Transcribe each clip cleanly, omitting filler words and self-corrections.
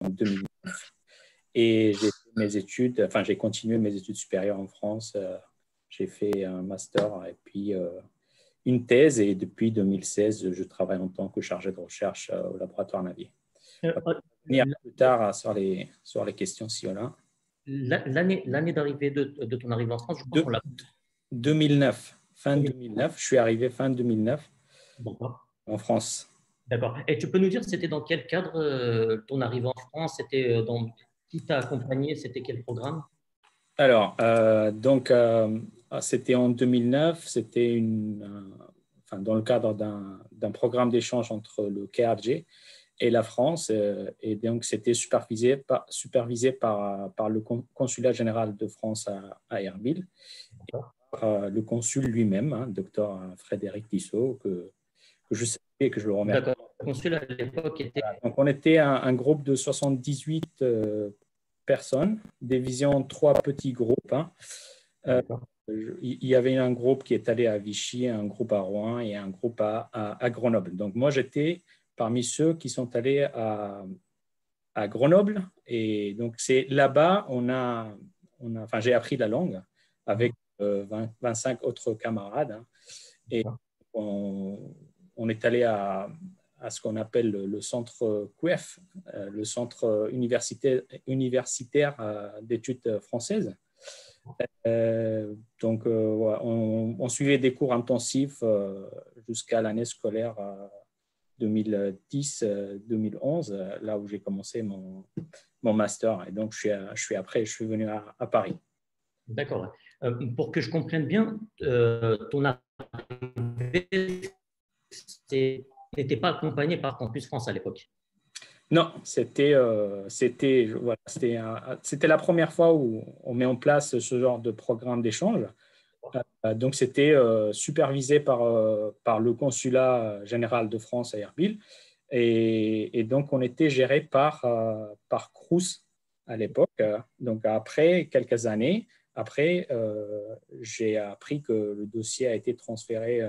en 2000. Et j'ai fait mes études, enfin, j'ai continué mes études supérieures en France. J'ai fait un master et puis une thèse. Et depuis 2016, je travaille en tant que chargé de recherche au laboratoire Navier. Euh, On va venir plus tard sur les questions si on a. L'année d'arrivée de ton arrivée en France, je crois qu'on l'a. 2009, fin 2009. Je suis arrivé fin 2009 en France. D'accord. Et tu peux nous dire, c'était dans quel cadre ton arrivée en France? C'était qui t'a accompagné? C'était quel programme? Alors, c'était en 2009. C'était enfin, dans le cadre d'un programme d'échange entre le KRG et la France. Et donc, c'était supervisé par le consulat général de France à Erbil. Le consul lui-même, hein, docteur Frédéric Tissot, que je sais et que je le remercie. D'accord. Le consul à l'époque était… Donc, on était un groupe de 78 personnes, divisé en 3 petits groupes. Hein. Il y avait un groupe qui est allé à Vichy, un groupe à Rouen et un groupe à Grenoble. Donc, moi, j'étais parmi ceux qui sont allés à Grenoble. Et donc, c'est là-bas, enfin, j'ai appris la langue avec 25 autres camarades. Hein, et on est allé à ce qu'on appelle le centre CUEF, le centre universitaire d'études françaises. Donc, on suivait des cours intensifs jusqu'à l'année scolaire 2010-2011, là où j'ai commencé mon master. Et donc, je suis venu à Paris. D'accord. Pour que je comprenne bien, ton arrivée n'était pas accompagné par Campus France à l'époque. Non, c'était la première fois où on met en place ce genre de programme d'échange. Donc, c'était supervisé par le consulat général de France à Erbil. Et donc, on était géré par Crous à l'époque. Donc, après quelques années, j'ai appris que le dossier a été transféré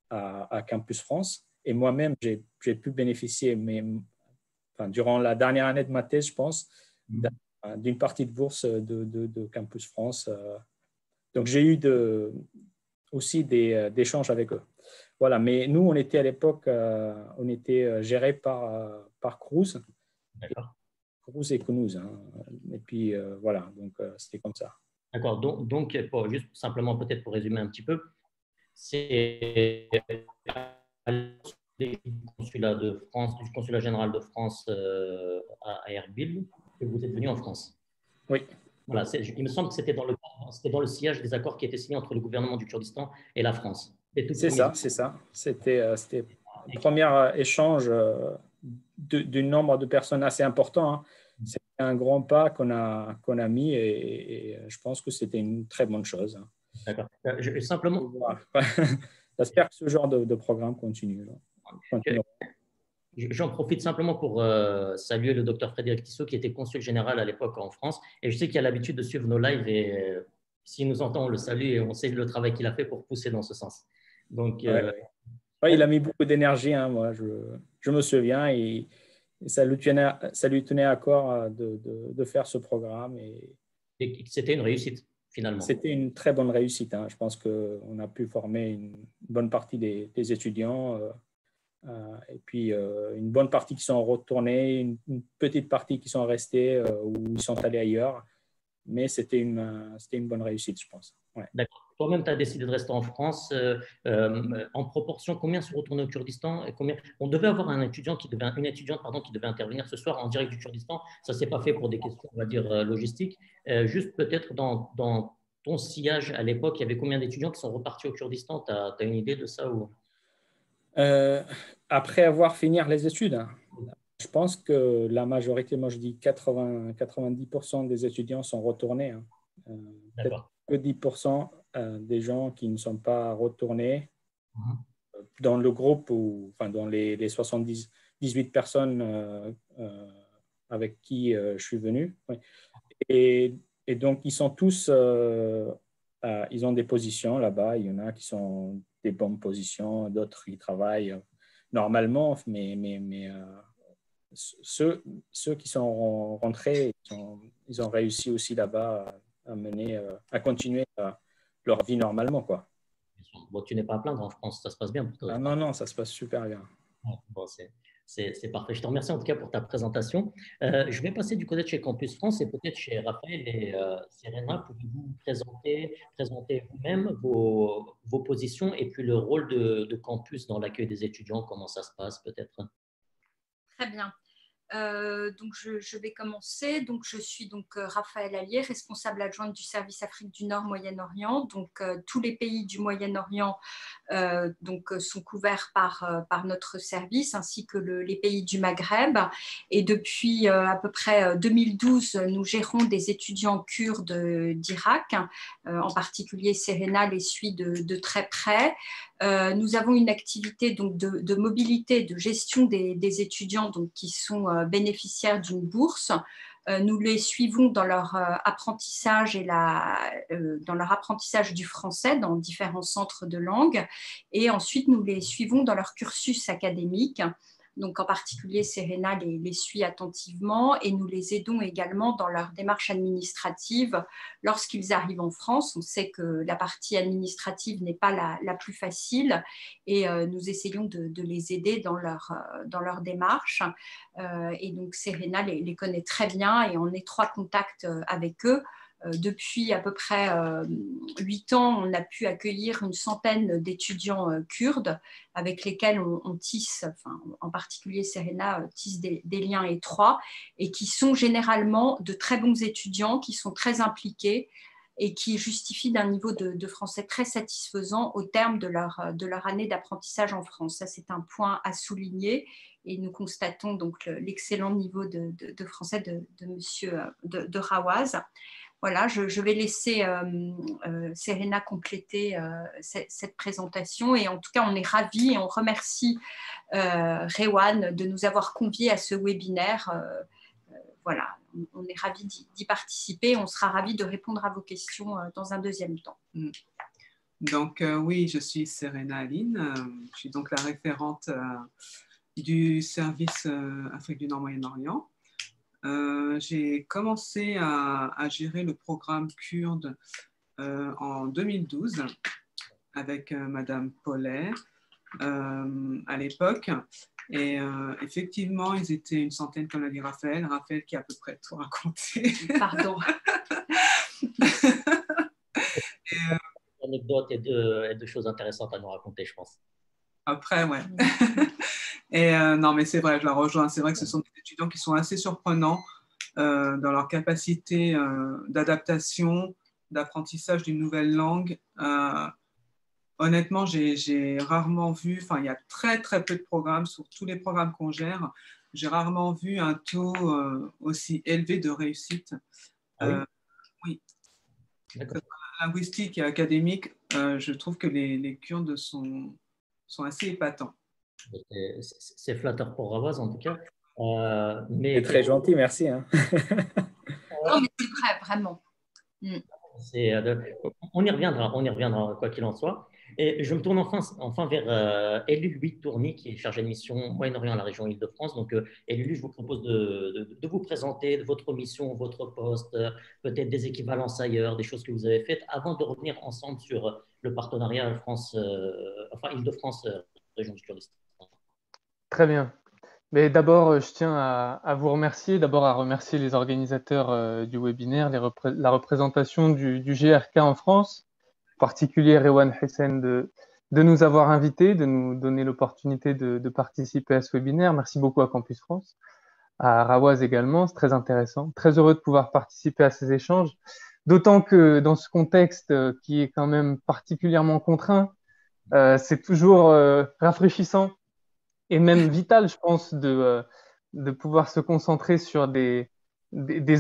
à Campus France. Et moi-même, j'ai pu bénéficier, durant la dernière année de ma thèse, je pense, d'une partie de bourse de Campus France. Donc, j'ai eu aussi des échanges avec eux. Voilà, mais nous, on était à l'époque, on était géré par Cruz. Cruz et Kounouz. Hein. Et puis, voilà, donc c'était comme ça. D'accord, donc juste simplement peut-être pour résumer un petit peu, c'est du consulat de France, du consulat général de France à Erbil que vous êtes venu en France. Oui. Voilà, il me semble que c'était dans le sillage des accords qui étaient signés entre le gouvernement du Kurdistan et la France. C'est ça. C'était le premier échange d'un nombre de personnes assez important. Hein. C'est un grand pas qu'on a mis et je pense que c'était une très bonne chose. Hein. D'accord. Simplement. J'espère que ce genre de programme continue. J'en profite simplement pour saluer le docteur Frédéric Tissot, qui était consul général à l'époque en France. Et je sais qu'il a l'habitude de suivre nos lives et s'il nous entend, on le salue et on sait le travail qu'il a fait pour pousser dans ce sens. Donc, il a mis beaucoup d'énergie. Hein, moi, je me souviens et ça lui tenait à cœur de faire ce programme. Et c'était une réussite, finalement. C'était une très bonne réussite. Hein. Je pense qu'on a pu former une bonne partie des étudiants. Et puis, une bonne partie qui sont retournés, une petite partie qui sont restés ou ils sont allés ailleurs. Mais c'était une bonne réussite, je pense. Ouais. D'accord. Toi-même, tu as décidé de rester en France. En proportion, combien se retournaient au Kurdistan et On devait avoir une étudiante qui devait intervenir ce soir en direct du Kurdistan. Ça ne s'est pas fait pour des questions, on va dire, logistiques. Juste peut-être dans ton sillage à l'époque, il y avait combien d'étudiants qui sont repartis au Kurdistan? Tu as une idée de ça ou… Après avoir fini les études, hein. Je pense que la majorité, moi je dis 90% des étudiants sont retournés. Hein. Peut-être que 10% des gens qui ne sont pas retournés dans le groupe, enfin dans les 78 personnes avec qui je suis venu. Oui. Et donc, ils sont tous, ils ont des positions là-bas. Il y en a qui sont des bonnes positions, d'autres qui travaillent normalement, mais ceux qui sont rentrés, ils ont réussi aussi là-bas à continuer leur vie normalement, quoi. Bon, tu n'es pas à plaindre en France, ça se passe bien pour toi. Ah, non, non, ça se passe super bien. Bon, c'est parfait. Je te remercie en tout cas pour ta présentation. Je vais passer du côté de chez Campus France et peut-être chez Raphaël et Serena. Pouvez-vous vous présenter vous-même vos positions et puis le rôle de Campus dans l'accueil des étudiants, comment ça se passe peut-être? Très bien. Donc je vais commencer. Donc je suis Raphaël Allier, responsable adjointe du service Afrique du Nord Moyen-Orient. Donc tous les pays du Moyen-Orient sont couverts par notre service, ainsi que les pays du Maghreb. Et depuis à peu près 2012, nous gérons des étudiants kurdes d'Irak. En particulier, Serena les suit de très près. Nous avons une activité de mobilité, de gestion des étudiants qui sont bénéficiaires d'une bourse. Nous les suivons dans leur apprentissage dans leur apprentissage du français dans différents centres de langue, et ensuite nous les suivons dans leur cursus académique. Donc en particulier, Serena les suit attentivement, et nous les aidons également dans leur démarche administrative lorsqu'ils arrivent en France. On sait que la partie administrative n'est pas la plus facile, et nous essayons de les aider dans leur démarche. Et donc Serena les connaît très bien et en étroit contact avec eux. Depuis à peu près 8 ans, on a pu accueillir une centaine d'étudiants kurdes avec lesquels on tisse, en particulier Serena tisse des liens étroits, et qui sont généralement de très bons étudiants, qui sont très impliqués et qui justifient d'un niveau de français très satisfaisant au terme de leur année d'apprentissage en France. Ça, c'est un point à souligner, et nous constatons donc l'excellent niveau de français de monsieur de Rawaz. Voilà, je vais laisser Serena compléter cette présentation, et en tout cas on est ravis et on remercie Rewan de nous avoir conviés à ce webinaire. Voilà, on est ravis d'y participer. On sera ravis de répondre à vos questions dans un deuxième temps. Donc oui, je suis Serena Aline, je suis donc la référente du service Afrique du Nord Moyen-Orient. J'ai commencé à gérer le programme kurde en 2012 avec Madame Paulet à l'époque. Et effectivement, ils étaient une centaine, comme l'a dit Raphaël. Raphaël qui a à peu près tout raconté. Pardon. Anecdotes et de choses intéressantes à nous raconter, je pense. Après, ouais. Et non, mais c'est vrai, je la rejoins. C'est vrai que ce sont des étudiants qui sont assez surprenants dans leur capacité d'adaptation, d'apprentissage d'une nouvelle langue. Honnêtement, j'ai rarement vu, il y a très très peu de programmes, sur tous les programmes qu'on gère, j'ai rarement vu un taux aussi élevé de réussite. Oui. Linguistique et académique, je trouve que les Kurdes sont assez épatants. C'est flatteur pour Rawaz en tout cas. C'est très gentil, merci. Non, mais c'est vrai, vraiment. On y reviendra quoi qu'il en soit. Et je me tourne enfin vers Elulu Tourny, qui est chargé de mission Moyen-Orient à la région Île-de-France. Donc, Elulu, je vous propose de vous présenter votre mission, votre poste, peut-être des équivalences ailleurs, des choses que vous avez faites, avant de revenir ensemble sur le partenariat Île-de-France, région du Kurdistan. Très bien. Mais d'abord, je tiens à vous remercier, à remercier les organisateurs du webinaire, la représentation du GRK en France, en particulier Rewan Hussein de nous avoir invités, de nous donner l'opportunité de participer à ce webinaire. Merci beaucoup à Campus France, à Rawaz également, c'est très intéressant. Très heureux de pouvoir participer à ces échanges, d'autant que dans ce contexte qui est quand même particulièrement contraint, c'est toujours rafraîchissant et même vital, je pense, de pouvoir se concentrer sur des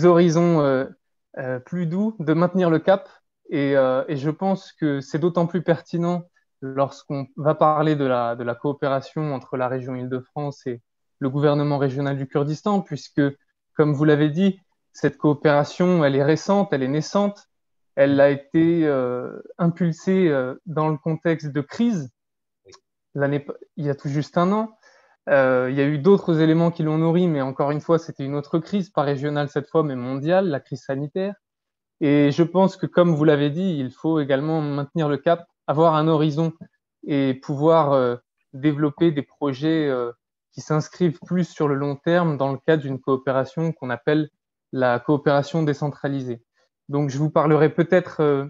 horizons plus doux, de maintenir le cap. Et je pense que c'est d'autant plus pertinent lorsqu'on va parler de la coopération entre la région Île-de-France et le gouvernement régional du Kurdistan, puisque, comme vous l'avez dit, cette coopération, elle est récente, elle est naissante, elle a été impulsée dans le contexte de crise il y a tout juste un an. Il y a eu d'autres éléments qui l'ont nourri, mais encore une fois, c'était une autre crise, pas régionale cette fois, mais mondiale, la crise sanitaire. Et je pense que, comme vous l'avez dit, il faut également maintenir le cap, avoir un horizon et pouvoir développer des projets qui s'inscrivent plus sur le long terme dans le cadre d'une coopération qu'on appelle la coopération décentralisée. Donc, je vous parlerai peut-être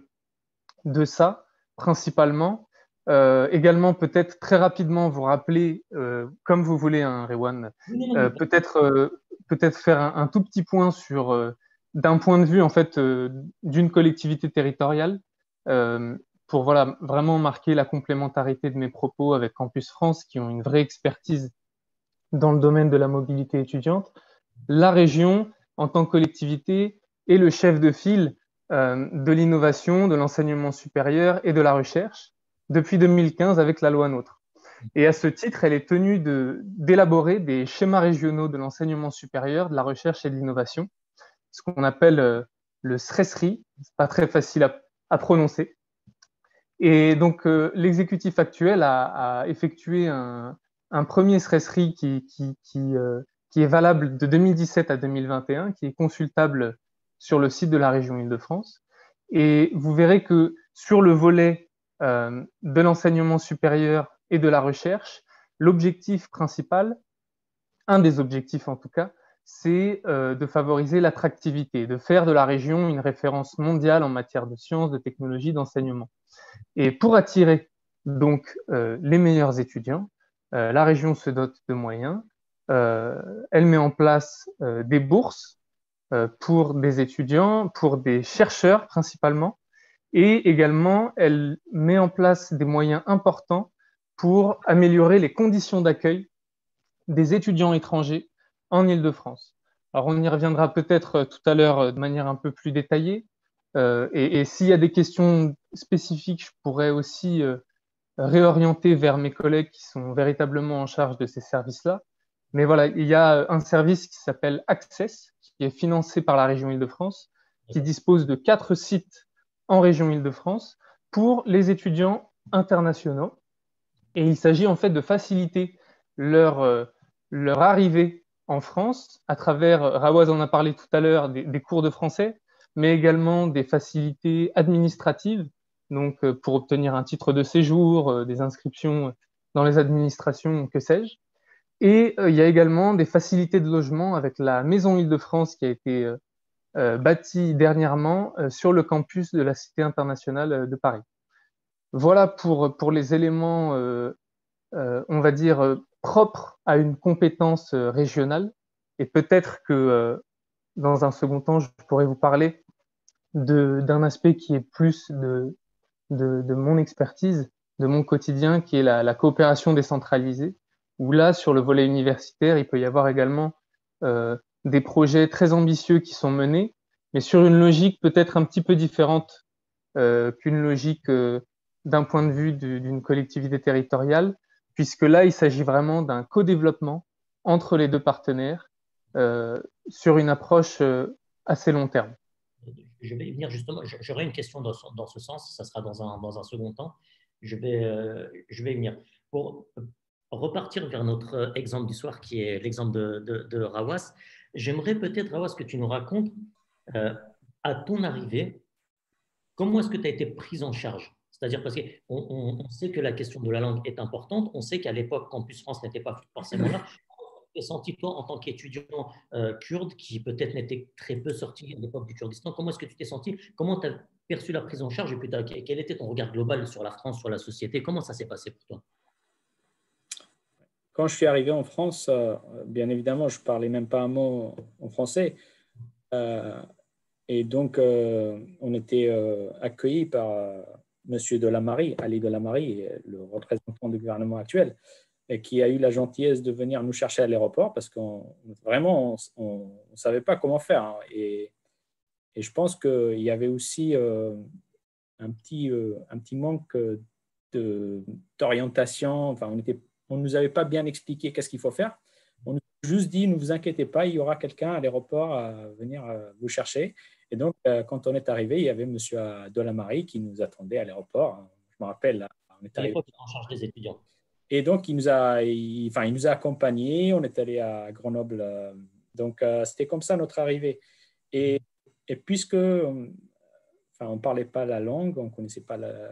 de ça, principalement. Également, peut-être très rapidement vous rappeler, comme vous voulez, hein, Rewan, peut-être faire un tout petit point sur, d'un point de vue en fait, d'une collectivité territoriale, pour voilà, vraiment marquer la complémentarité de mes propos avec Campus France, qui ont une vraie expertise dans le domaine de la mobilité étudiante. La région, en tant que collectivité, est le chef de file de l'innovation, de l'enseignement supérieur et de la recherche depuis 2015 avec la loi NOTRe. Et à ce titre, elle est tenue d'élaborer des schémas régionaux de l'enseignement supérieur, de la recherche et de l'innovation, ce qu'on appelle le SRESRI, c'est pas très facile à prononcer. Et donc, l'exécutif actuel a effectué un premier SRESRI qui est valable de 2017 à 2021, qui est consultable sur le site de la région Île-de-France. Et vous verrez que sur le volet de l'enseignement supérieur et de la recherche, l'objectif principal, un des objectifs en tout cas, c'est de favoriser l'attractivité, de faire de la région une référence mondiale en matière de sciences, de technologie, d'enseignement. Et pour attirer donc les meilleurs étudiants, la région se dote de moyens. Elle met en place des bourses pour des étudiants, pour des chercheurs principalement, et également elle met en place des moyens importants pour améliorer les conditions d'accueil des étudiants étrangers en Île-de-France. Alors on y reviendra peut-être tout à l'heure de manière un peu plus détaillée. Et s'il y a des questions spécifiques, je pourrais aussi réorienter vers mes collègues qui sont véritablement en charge de ces services-là. Mais voilà, il y a un service qui s'appelle Access, qui est financé par la région Île-de-France, qui dispose de 4 sites en région Île-de-France pour les étudiants internationaux. Et il s'agit en fait de faciliter leur arrivée en France à travers, Rawaz en a parlé tout à l'heure, des cours de français, mais également des facilités administratives, donc pour obtenir un titre de séjour, des inscriptions dans les administrations, que sais-je. Et il y a également des facilités de logement avec la Maison Île-de-France qui a été bâtie dernièrement sur le campus de la Cité internationale de Paris. Voilà pour les éléments, on va dire, propres à une compétence régionale. Et peut-être que dans un second temps, je pourrais vous parler d'un aspect qui est plus de mon expertise, de mon quotidien, qui est la coopération décentralisée, où là, sur le volet universitaire, il peut y avoir également des projets très ambitieux qui sont menés, mais sur une logique peut-être un petit peu différente qu'une logique d'un point de vue d'une collectivité territoriale, puisque là, il s'agit vraiment d'un co-développement entre les deux partenaires sur une approche assez long terme. Je vais y venir justement, j'aurai une question dans ce sens, ça sera dans un second temps. Je vais y venir. Pour repartir vers notre exemple du soir, qui est l'exemple de Rawas, j'aimerais peut-être, Rawas, que tu nous racontes, à ton arrivée, comment est-ce que tu as été prise en charge? C'est-à-dire parce qu'on sait que la question de la langue est importante, on sait qu'à l'époque, Campus France n'était pas forcément là. Tu t'es senti, toi, en tant qu'étudiant kurde, qui peut-être n'était très peu sorti à l'époque du Kurdistan, comment est-ce que tu t'es senti? Comment tu as perçu la prise en charge? Et puis, quel était ton regard global sur la France, sur la société? Comment ça s'est passé pour toi? Quand je suis arrivé en France, bien évidemment, je ne parlais même pas un mot en français. Et donc, on était accueillis par M. Delamarie, Ali Delamarie, le représentant du gouvernement actuel, et qui a eu la gentillesse de venir nous chercher à l'aéroport parce qu'on vraiment, on ne savait pas comment faire. Hein. Et je pense qu'il y avait aussi un petit manque d'orientation. Enfin, on ne nous avait pas bien expliqué qu'est-ce qu'il faut faire. On nous a juste dit, ne vous inquiétez pas, il y aura quelqu'un à l'aéroport à venir vous chercher. Et donc, quand on est arrivé, il y avait M. Delamarie qui nous attendait à l'aéroport. Je me rappelle, là, on est arrivé. À l'époque, tu étais en charge des étudiants. Et donc, il nous a accompagnés. On est allé à Grenoble. Donc, c'était comme ça notre arrivée. Et, et puisque on ne parlait pas la langue, on ne connaissait pas la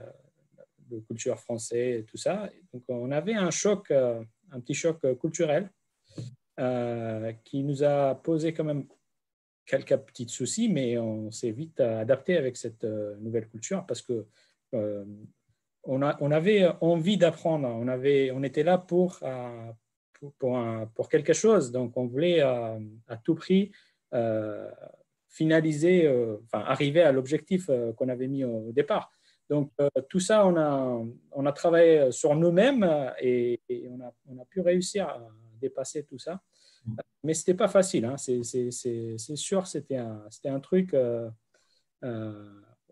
culture française et tout ça, donc on avait un petit choc culturel qui nous a posé quand même quelques petits soucis, mais on s'est vite adapté avec cette nouvelle culture parce que on avait envie d'apprendre. On était là pour quelque chose. Donc, on voulait à tout prix finaliser, arriver à l'objectif qu'on avait mis au départ. Donc, tout ça, on a travaillé sur nous-mêmes et on a pu réussir à dépasser tout ça. Mais ce n'était pas facile. Hein. C'est sûr, c'était un truc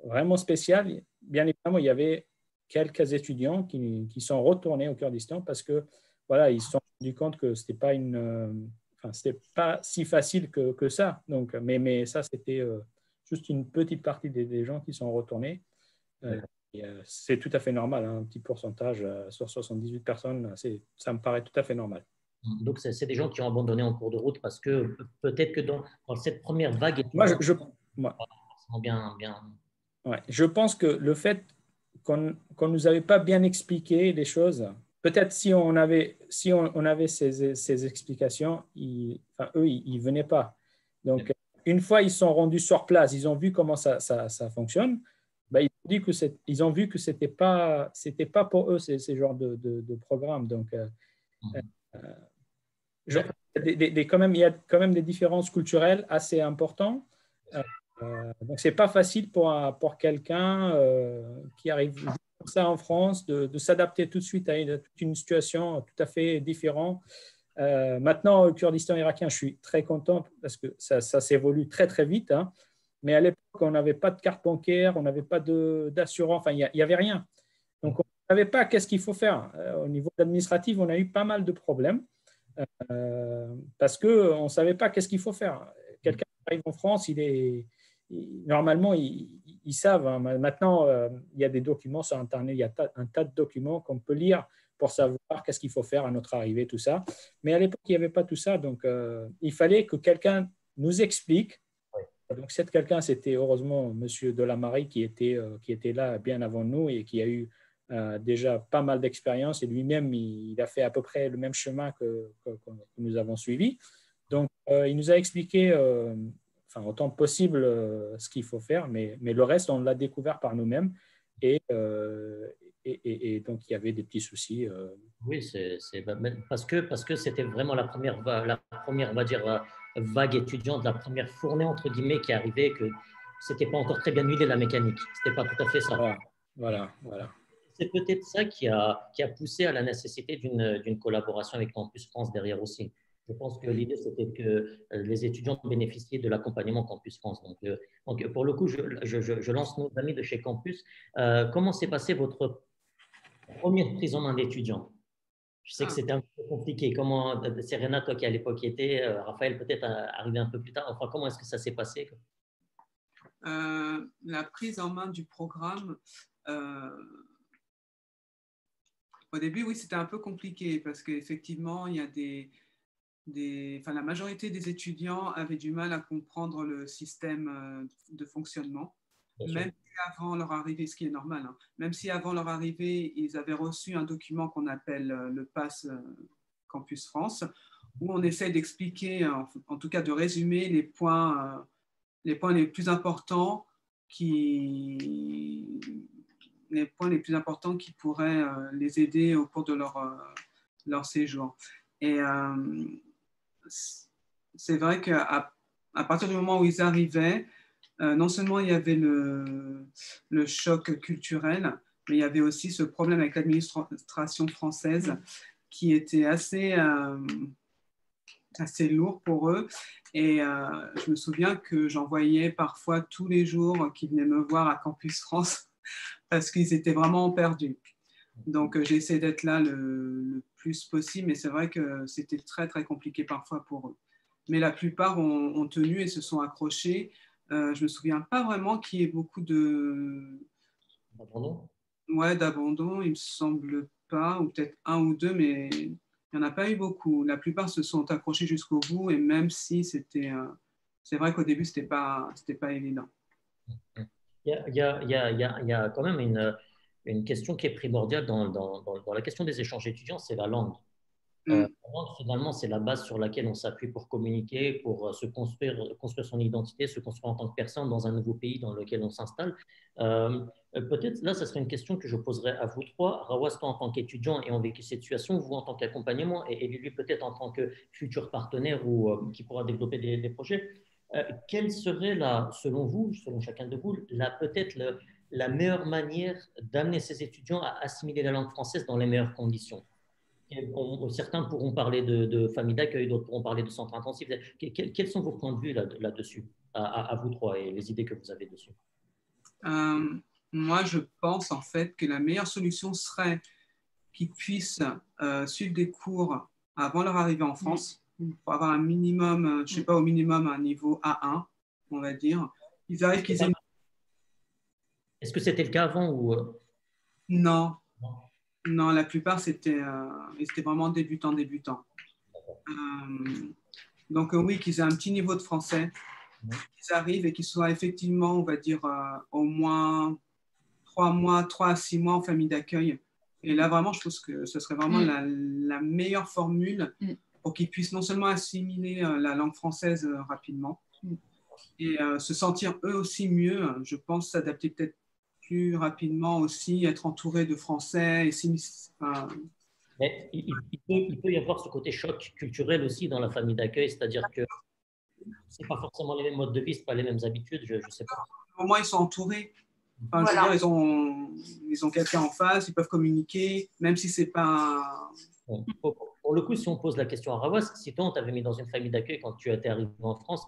vraiment spécial. Bien évidemment, il y avait quelques étudiants qui sont retournés au Kurdistan parce que voilà, ils se sont rendus compte que c'était pas si facile que ça. Donc, mais ça, c'était juste une petite partie des gens qui sont retournés. C'est tout à fait normal, hein, un petit pourcentage sur 78 personnes, ça me paraît tout à fait normal. Donc, c'est des gens qui ont abandonné en cours de route parce que peut-être que dans cette première vague, je pense que le fait qu'on ne nous avait pas bien expliqué les choses, peut-être si on avait ces explications, eux, ils ne venaient pas. Donc, une fois ils sont rendus sur place, ils ont vu comment ça fonctionne, ils ont vu que c'était pas pour eux ces genres de programmes. Donc, il y a quand même des différences culturelles assez importantes. Donc, ce n'est pas facile pour quelqu'un qui arrive comme ça en France de s'adapter tout de suite à une situation tout à fait différente. Maintenant, au Kurdistan irakien, je suis très content parce que ça s'évolue très, très vite. Hein. Mais à l'époque, on n'avait pas de carte bancaire, on n'avait pas d'assurance, enfin, il n'y avait rien. Donc, on ne savait pas qu'est-ce qu'il faut faire. Au niveau administratif, on a eu pas mal de problèmes parce qu'on ne savait pas qu'est-ce qu'il faut faire. Quelqu'un qui arrive en France, normalement, ils savent. Hein. Maintenant, il y a des documents sur Internet, il y a un tas de documents qu'on peut lire pour savoir qu'est-ce qu'il faut faire à notre arrivée, tout ça. Mais à l'époque, il n'y avait pas tout ça. Donc, il fallait que quelqu'un nous explique. Donc, cet quelqu'un, c'était heureusement M. Delamarie qui était là bien avant nous et qui a eu déjà pas mal d'expérience. Et lui-même, il a fait à peu près le même chemin que nous avons suivi. Donc, il nous a expliqué autant que possible ce qu'il faut faire, mais le reste, on l'a découvert par nous-mêmes. Et donc, il y avait des petits soucis. Oui, parce que c'était vraiment la première, on va dire, vague étudiante, la première fournée, entre guillemets, qui arrivait, que c'était pas encore très bien huilé la mécanique. C'était pas tout à fait ça. Voilà. C'est peut-être ça qui a poussé à la nécessité d'une collaboration avec Campus France derrière aussi. Je pense que l'idée, c'était que les étudiants bénéficiaient de l'accompagnement Campus France. Donc, pour le coup, je lance nos amis de chez Campus. Comment s'est passée votre première prise en main d'étudiants? Je sais que c'était un peu compliqué. Comment, Serena, toi qui à l'époque était, Raphaël peut-être arrivé un peu plus tard. Enfin, comment est-ce que ça s'est passé? La prise en main du programme, au début, oui, c'était un peu compliqué parce qu'effectivement, il y a la majorité des étudiants avaient du mal à comprendre le système de fonctionnement. Même si avant leur arrivée, ce qui est normal, hein, même si avant leur arrivée, ils avaient reçu un document qu'on appelle le Pass Campus France, où on essaie d'expliquer, en tout cas de résumer les points les plus importants qui pourraient les aider au cours de leur séjour. Et c'est vrai qu'à partir du moment où ils arrivaient, non seulement il y avait le choc culturel, mais il y avait aussi ce problème avec l'administration française qui était assez lourd pour eux. Et je me souviens que j'en voyais parfois tous les jours qui venaient me voir à Campus France parce qu'ils étaient vraiment perdus. Donc, j'ai essayé d'être là le plus possible, mais c'est vrai que c'était très, très compliqué parfois pour eux. Mais la plupart ont tenu et se sont accrochés. Je ne me souviens pas vraiment qu'il y ait beaucoup d'abandon. Ouais, d'abandon, il me semble pas, ou peut-être un ou deux, mais il n'y en a pas eu beaucoup. La plupart se sont accrochés jusqu'au bout, et même si c'est vrai qu'au début, c'était pas évident. Il y a quand même une question qui est primordiale dans la question des échanges étudiants, c'est la langue. La langue, finalement, c'est la base sur laquelle on s'appuie pour communiquer, pour se construire son identité, se construire en tant que personne dans un nouveau pays dans lequel on s'installe. Peut-être, là, ce serait une question que je poserais à vous trois. Rawas, toi, en tant qu'étudiant et en vécu cette situation, vous, en tant qu'accompagnement, et Lily, peut-être en tant que futur partenaire ou qui pourra développer des projets, quelle serait, selon vous, selon chacun de vous, peut-être la meilleure manière d'amener ces étudiants à assimiler la langue française dans les meilleures conditions? Certains pourront parler de famille d'accueil, d'autres pourront parler de centre intensif. Quels sont vos points de vue là-dessus, à vous trois, et les idées que vous avez dessus? Moi, je pense en fait que la meilleure solution serait qu'ils puissent suivre des cours avant leur arrivée en France, pour avoir un minimum, je ne sais pas, au minimum un niveau A1, on va dire. Ils arrivent qu'ils aient... Est-ce que c'était le cas avant ou... Non. Non, la plupart, c'était vraiment débutants. Donc, oui, qu'ils aient un petit niveau de français, qu'ils arrivent et qu'ils soient effectivement, on va dire, au moins 3 à 6 mois en famille d'accueil. Et là, vraiment, je pense que ce serait vraiment la meilleure formule pour qu'ils puissent non seulement assimiler la langue française rapidement et se sentir eux aussi mieux, je pense, s'adapter peut-être plus rapidement aussi, être entouré de Français. Mais il peut y avoir ce côté choc culturel aussi dans la famille d'accueil, c'est-à-dire que ce n'est pas forcément les mêmes modes de vie, ce n'est pas les mêmes habitudes, je ne sais pas. Au moins, ils sont entourés. Enfin, voilà. Je veux dire, ils ont quelqu'un en face, ils peuvent communiquer, même si ce n'est pas... Bon. Pour le coup, si on pose la question à Rawas, si toi, on t'avait mis dans une famille d'accueil quand tu étais arrivé en France,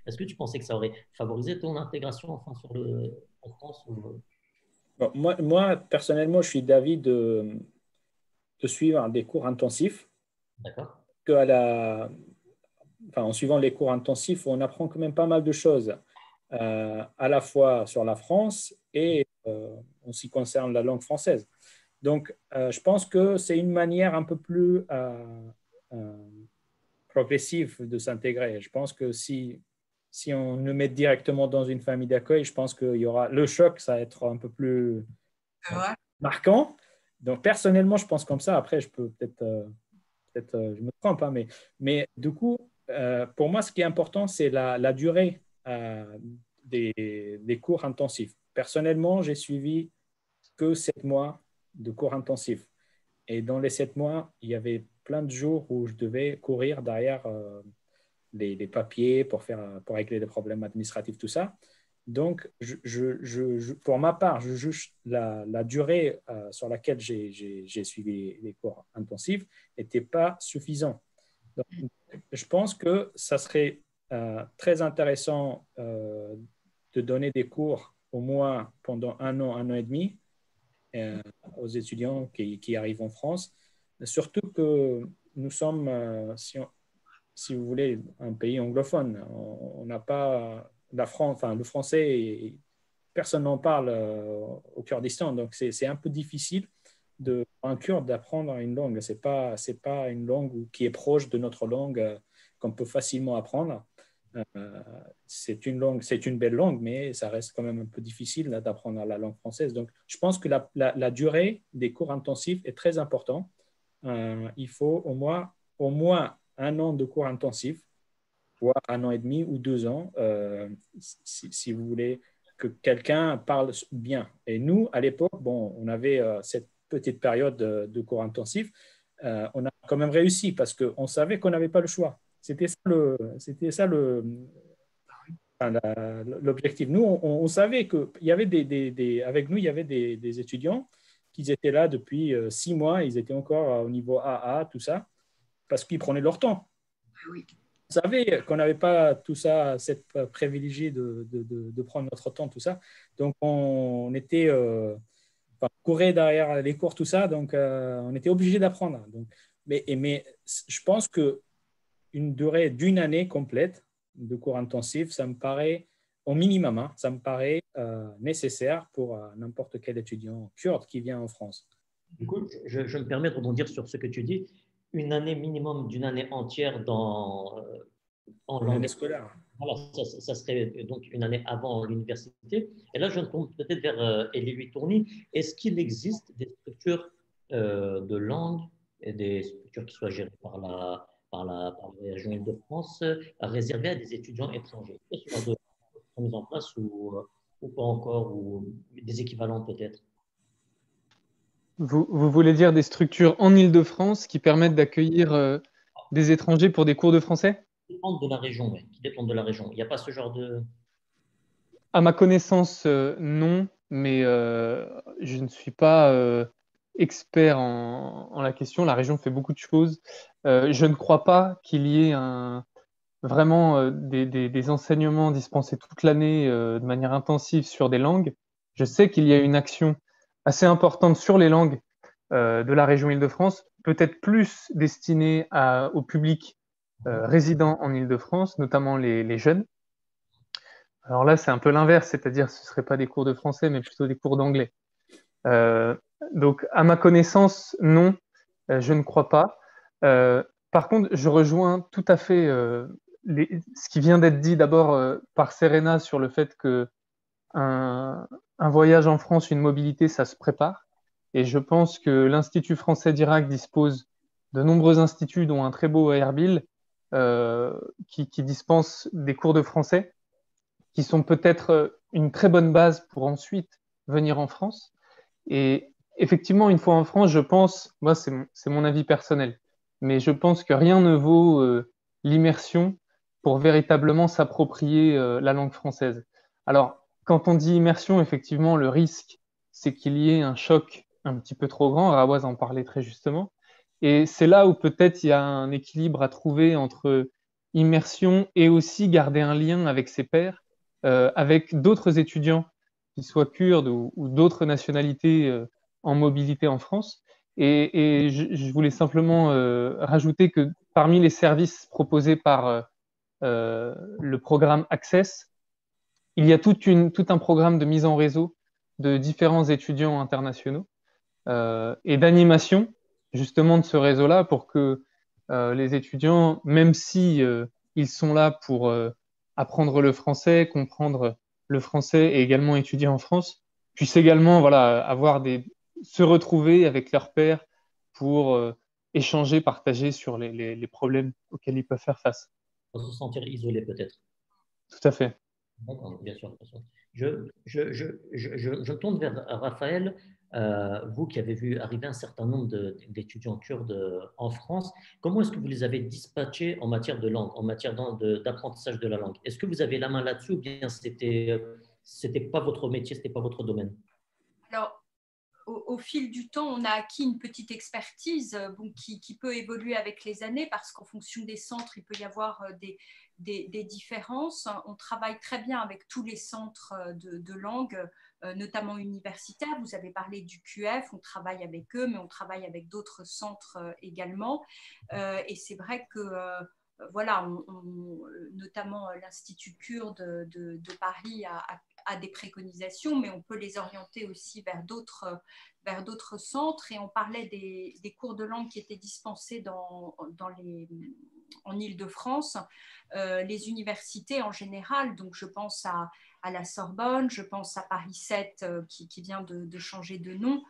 est-ce que tu pensais que ça aurait favorisé ton intégration enfin, en France ou... Bon, moi, personnellement, je suis d'avis de suivre des cours intensifs. D'accord. En suivant les cours intensifs, on apprend quand même pas mal de choses, à la fois sur la France et en ce qui concerne la langue française. Donc, je pense que c'est une manière un peu plus progressive de s'intégrer. Je pense que si on nous met directement dans une famille d'accueil, je pense qu'il y aura le choc, ça va être un peu plus marquant. Donc, personnellement, je pense comme ça. Après, je peux peut-être je me trompe, hein, mais du coup, pour moi, ce qui est important, c'est la durée des cours intensifs. Personnellement, j'ai suivi que 7 mois de cours intensifs. Et dans les 7 mois, il y avait plein de jours où je devais courir derrière les papiers pour régler des problèmes administratifs, tout ça. Donc, pour ma part, je juge la durée sur laquelle j'ai suivi les cours intensifs n'était pas suffisant. Donc, je pense que ça serait très intéressant de donner des cours au moins pendant un an et demi aux étudiants qui arrivent en France. Surtout que nous sommes, si vous voulez, un pays anglophone. On n'a pas la France, enfin le français, personne n'en parle au Kurdistan, donc c'est un peu difficile pour un Kurde d'apprendre une langue. C'est pas une langue qui est proche de notre langue qu'on peut facilement apprendre. C'est une belle langue, mais ça reste quand même un peu difficile d'apprendre la langue française. Donc, je pense que la durée des cours intensifs est très importante. Il faut au moins un an de cours intensifs, voire un an et demi ou 2 ans, si vous voulez que quelqu'un parle bien. Et nous, à l'époque, on avait cette petite période de cours intensifs. On a quand même réussi parce qu'on savait qu'on n'avait pas le choix. C'était ça l'objectif. Nous, on savait qu'il y avait avec nous, il y avait des étudiants qui étaient là depuis 6 mois. Ils étaient encore au niveau AA, tout ça, parce qu'ils prenaient leur temps. Oui. On savait qu'on n'avait pas tout ça, cette privilégié de prendre notre temps, tout ça. Donc, on était courait derrière les cours, tout ça. Donc, on était obligé d'apprendre. Donc, mais je pense qu'une durée d'une année complète de cours intensifs, ça me paraît, au minimum, ça me paraît nécessaire pour n'importe quel étudiant kurde qui vient en France. Du coup, je me permets de rebondir sur ce que tu dis. Une année minimum d'une année entière en L'année langue. scolaire. Voilà, ça serait donc une année avant l'université. Et là, je me tourne peut-être vers Elie Tourny. Est-ce qu'il existe des structures de langue et des structures qui soient gérées par la région Île-de-France réservées à des étudiants étrangers? Est-ce que ce genre de choses sont mises en place ou pas encore, ou des équivalents peut-être? Vous voulez dire des structures en Île-de-France qui permettent d'accueillir des étrangers pour des cours de français? Qui dépendent de la région, oui, qui dépendent de la région. Il n'y a pas ce genre de… À ma connaissance, non, mais je ne suis pas expert en la question. La région fait beaucoup de choses. Je ne crois pas qu'il y ait vraiment des enseignements dispensés toute l'année de manière intensive sur des langues. Je sais qu'il y a une action assez importante sur les langues de la région Île-de-France, peut-être plus destinée au public résident en Île-de-France, notamment les jeunes. Alors là, c'est un peu l'inverse, c'est-à-dire ce ne serait pas des cours de français, mais plutôt des cours d'anglais. Euh, donc, à ma connaissance, non, je ne crois pas. Par contre, je rejoins tout à fait ce qui vient d'être dit d'abord par Serena sur le fait que un voyage en France, une mobilité, ça se prépare. Et je pense que l'Institut français d'Irak dispose de nombreux instituts, dont un très beau à Erbil, qui dispense des cours de français qui sont peut-être une très bonne base pour ensuite venir en France. Et effectivement, une fois en France, je pense, moi c'est mon avis personnel, mais je pense que rien ne vaut l'immersion pour véritablement s'approprier la langue française. Alors, quand on dit immersion, effectivement, le risque, c'est qu'il y ait un choc un petit peu trop grand. Rawaz en parlait très justement. Et c'est là où peut-être il y a un équilibre à trouver entre immersion et aussi garder un lien avec ses pairs, avec d'autres étudiants, qu'ils soient kurdes ou d'autres nationalités en mobilité en France. Et je voulais simplement rajouter que parmi les services proposés par le programme Access, il y a tout un programme de mise en réseau de différents étudiants internationaux et d'animation justement de ce réseau-là pour que les étudiants, même si ils sont là pour apprendre le français, comprendre le français et également étudier en France, puissent également voilà, se retrouver avec leurs pairs pour échanger, partager sur les problèmes auxquels ils peuvent faire face. se sentir isolé peut-être. Tout à fait. D'accord, bien sûr, bien sûr. Je me tourne vers Raphaël. Vous qui avez vu arriver un certain nombre d'étudiants kurdes en France, comment est-ce que vous les avez dispatchés en matière de langue, en matière d'apprentissage de la langue? Est-ce que vous avez la main là-dessus ou bien c'était pas votre métier, c'était pas votre domaine? Alors, au fil du temps, on a acquis une petite expertise qui peut évoluer avec les années parce qu'en fonction des centres, il peut y avoir des différences. On travaille très bien avec tous les centres de langue, notamment universitaires. Vous avez parlé du QF, on travaille avec eux, mais on travaille avec d'autres centres également. Et c'est vrai que voilà, notamment l'Institut kurde de Paris a des préconisations, mais on peut les orienter aussi vers d'autres centres. Et on parlait des cours de langue qui étaient dispensés en Île-de-France, les universités en général. Donc, je pense à la Sorbonne, je pense à Paris 7 qui vient de changer de nom,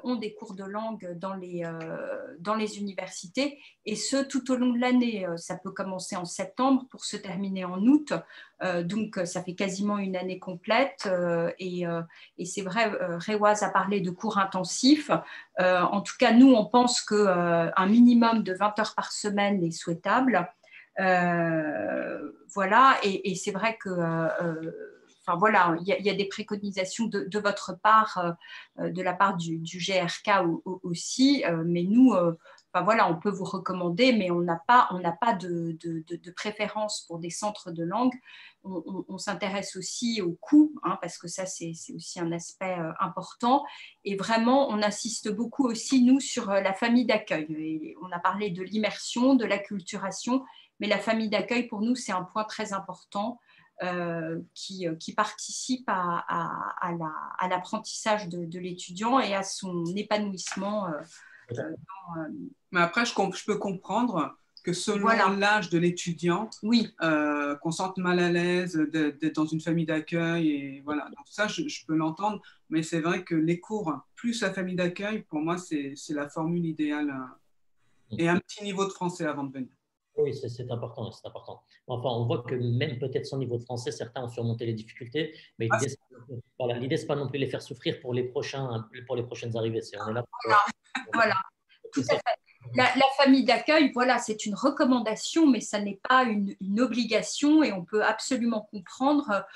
ont des cours de langue dans les universités, et ce tout au long de l'année. Ça peut commencer en septembre pour se terminer en août, donc ça fait quasiment une année complète, et c'est vrai, Rewaz a parlé de cours intensifs. En tout cas, nous, on pense qu'un minimum de 20 heures par semaine est souhaitable. Voilà, et c'est vrai que enfin voilà, il y a des préconisations de votre part, de la part du GRK aussi, mais nous, enfin voilà, on peut vous recommander, mais on n'a pas de préférence pour des centres de langue. On s'intéresse aussi au coût, hein, parce que ça, c'est aussi un aspect important. Et vraiment, on insiste beaucoup aussi, nous, sur la famille d'accueil. On a parlé de l'immersion, de l'acculturation, mais la famille d'accueil, pour nous, c'est un point très important. qui participent à l'apprentissage de l'étudiant et à son épanouissement. Mais après, je peux comprendre que selon l'âge de l'étudiant, oui. Qu'on sente mal à l'aise d'être dans une famille d'accueil. Et voilà. Donc ça, je peux l'entendre. Mais c'est vrai que les cours plus la famille d'accueil, pour moi, c'est la formule idéale. Et un petit niveau de français avant de venir. Oui, c'est important, c'est important. Enfin, on voit que même peut-être sans niveau de français, certains ont surmonté les difficultés, mais l'idée, c'est pas non plus les faire souffrir pour les prochaines arrivées. On est là pour, voilà. Tout à fait. La famille d'accueil, voilà, c'est une recommandation, mais ça n'est pas une obligation et on peut absolument comprendre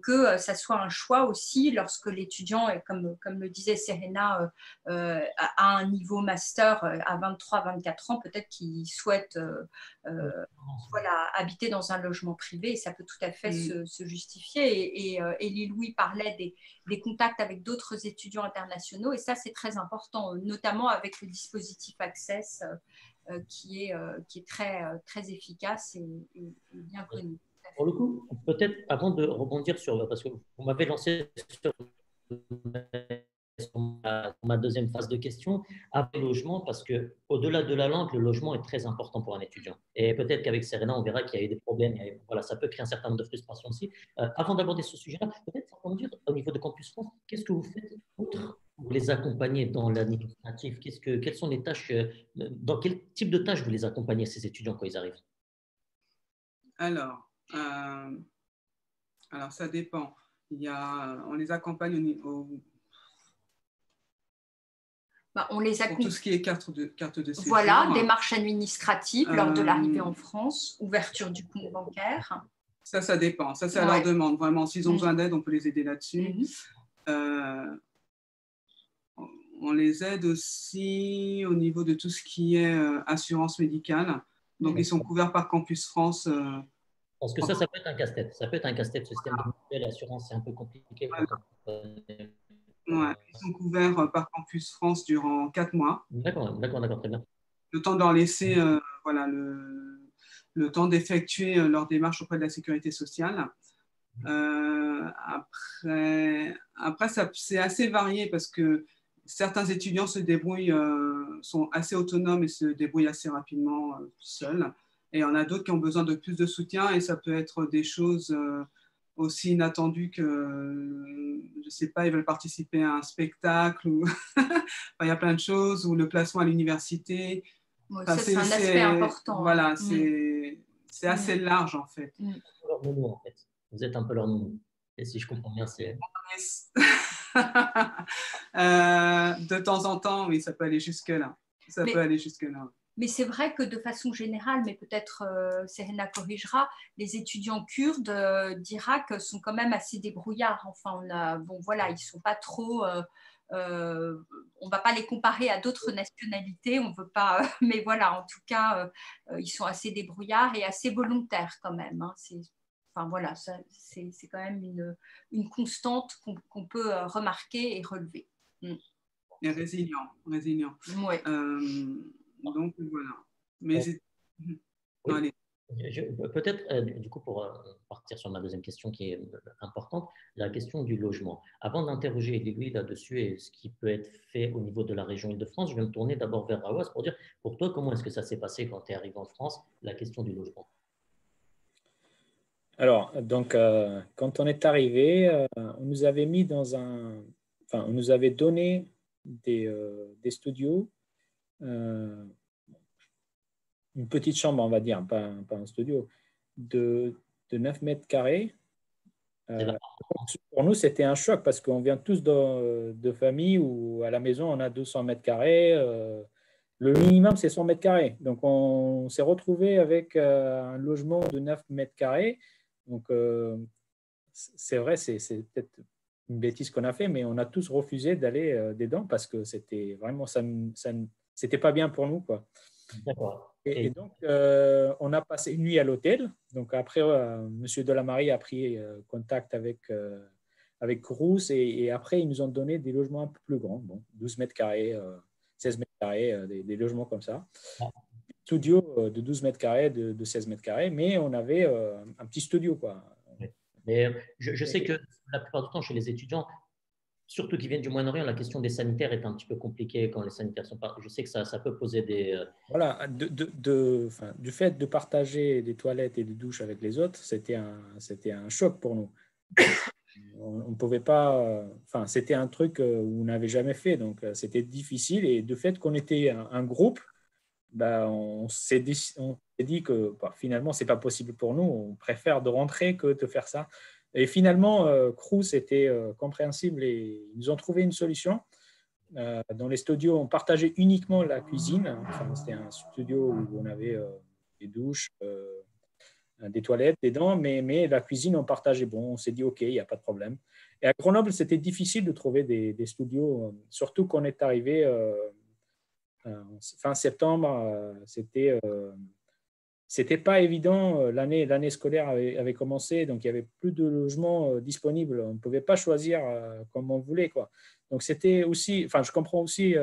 que ça soit un choix aussi lorsque l'étudiant, comme le disait Serena, a un niveau master à 23-24 ans, peut-être qu'il souhaite habiter dans un logement privé et ça peut tout à fait se justifier. Et Louis parlait des contacts avec d'autres étudiants internationaux et ça, c'est très important, notamment avec le dispositif Access qui est très efficace et bien connu. Pour le coup, peut-être avant de rebondir parce que vous m'avez lancé sur ma deuxième phase de question, après le logement, parce qu'au-delà de la langue, le logement est très important pour un étudiant. Et peut-être qu'avec Serena, on verra qu'il y a eu des problèmes. Voilà, ça peut créer un certain nombre de frustrations aussi. Avant d'aborder ce sujet-là, peut-être pour dire au niveau de Campus France, qu'est-ce que vous faites pour les accompagner dans l'administratif? Quelles sont les tâches, dans quel type de tâches vous les accompagnez, ces étudiants, quand ils arrivent? Alors, ça dépend. On les accompagne on les pour tout ce qui est carte de séjour. Voilà, démarches administratives lors de l'arrivée en France, ouverture du compte bancaire. Ça dépend. Ça, c'est à leur demande. Vraiment, s'ils ont besoin d'aide, on peut les aider là-dessus. On les aide aussi au niveau de tout ce qui est assurance médicale. Donc, ils sont couverts par Campus France. Parce que ça peut être un casse-tête. Ça peut être un casse-tête, ce système de mutuelle, l'assurance, c'est un peu compliqué. Ils sont couverts par Campus France durant 4 mois. D'accord, très bien. Le temps de leur laisser le temps d'effectuer leur démarche auprès de la sécurité sociale. Après c'est assez varié parce que certains étudiants se débrouillent, sont assez autonomes et se débrouillent assez rapidement seuls. Et il y en a d'autres qui ont besoin de plus de soutien et ça peut être des choses aussi inattendues que, je ne sais pas, ils veulent participer à un spectacle ou il y a plein de choses, ou le placement à l'université. C'est un aspect important. Voilà, c'est assez large en fait. Leur nounou, en fait. Vous êtes un peu leur nounou. Et si je comprends bien, c'est… de temps en temps, oui, ça peut aller jusque-là. Peut aller jusque-là. Mais c'est vrai que de façon générale, mais peut-être Serena corrigera, les étudiants kurdes d'Irak sont quand même assez débrouillards. Enfin, ils ne sont pas trop… on ne va pas les comparer à d'autres nationalités, on veut pas, mais voilà, en tout cas, ils sont assez débrouillards et assez volontaires quand même. C'est quand même une constante qu'on peut remarquer et relever. Et résilient. Ouais. Donc voilà. Mais allez. Peut-être, du coup, pour partir sur ma deuxième question qui est importante, la question du logement. Avant d'interroger Louis là-dessus et ce qui peut être fait au niveau de la région Île-de-France, je vais me tourner d'abord vers Rawas pour dire, pour toi, comment est-ce que ça s'est passé quand tu es arrivé en France, la question du logement? Alors, donc, quand on est arrivé, on nous avait mis on nous avait donné des studios, une petite chambre, on va dire, pas un studio, de 9 mètres carrés. Pour nous, c'était un choc parce qu'on vient tous de familles où à la maison, on a 200 mètres carrés. Le minimum, c'est 100 mètres carrés. Donc, on s'est retrouvé avec un logement de 9 mètres carrés. Donc, c'est vrai, c'est peut-être une bêtise qu'on a fait, mais on a tous refusé d'aller dedans parce que c'était vraiment, c'était pas bien pour nous, quoi. D'accord. Et donc, on a passé une nuit à l'hôtel. Donc, après, M. Delamarie a pris contact avec Crous et après, ils nous ont donné des logements un peu plus grands, 12 mètres carrés, 16 mètres carrés, des logements comme ça. Studio de 12 mètres carrés, de 16 mètres carrés, mais on avait un petit studio, quoi. Mais je sais que la plupart du temps, chez les étudiants, surtout qui viennent du Moyen-Orient, la question des sanitaires est un petit peu compliquée quand les sanitaires sont pas. Je sais que ça peut poser des. Voilà, enfin, du fait de partager des toilettes et des douches avec les autres, c'était un choc pour nous. On ne pouvait pas, enfin, c'était un truc où on n'avait jamais fait, donc c'était difficile. Et du fait qu'on était un groupe, bah, on s'est dit que bah, finalement, c'est pas possible pour nous. On préfère de rentrer que de faire ça. Et finalement, Crous était compréhensible et ils nous ont trouvé une solution. Dans les studios, on partageait uniquement la cuisine. Enfin, c'était un studio où on avait des douches, des toilettes, des dents, mais la cuisine, on partageait. Bon, on s'est dit, OK, il n'y a pas de problème. Et à Grenoble, c'était difficile de trouver des studios, surtout qu'on est arrivé fin septembre. C'était pas évident. L'année scolaire avait commencé, donc il n'y avait plus de logements disponibles. On ne pouvait pas choisir comme on voulait, quoi. Donc c'était aussi, enfin, je comprends aussi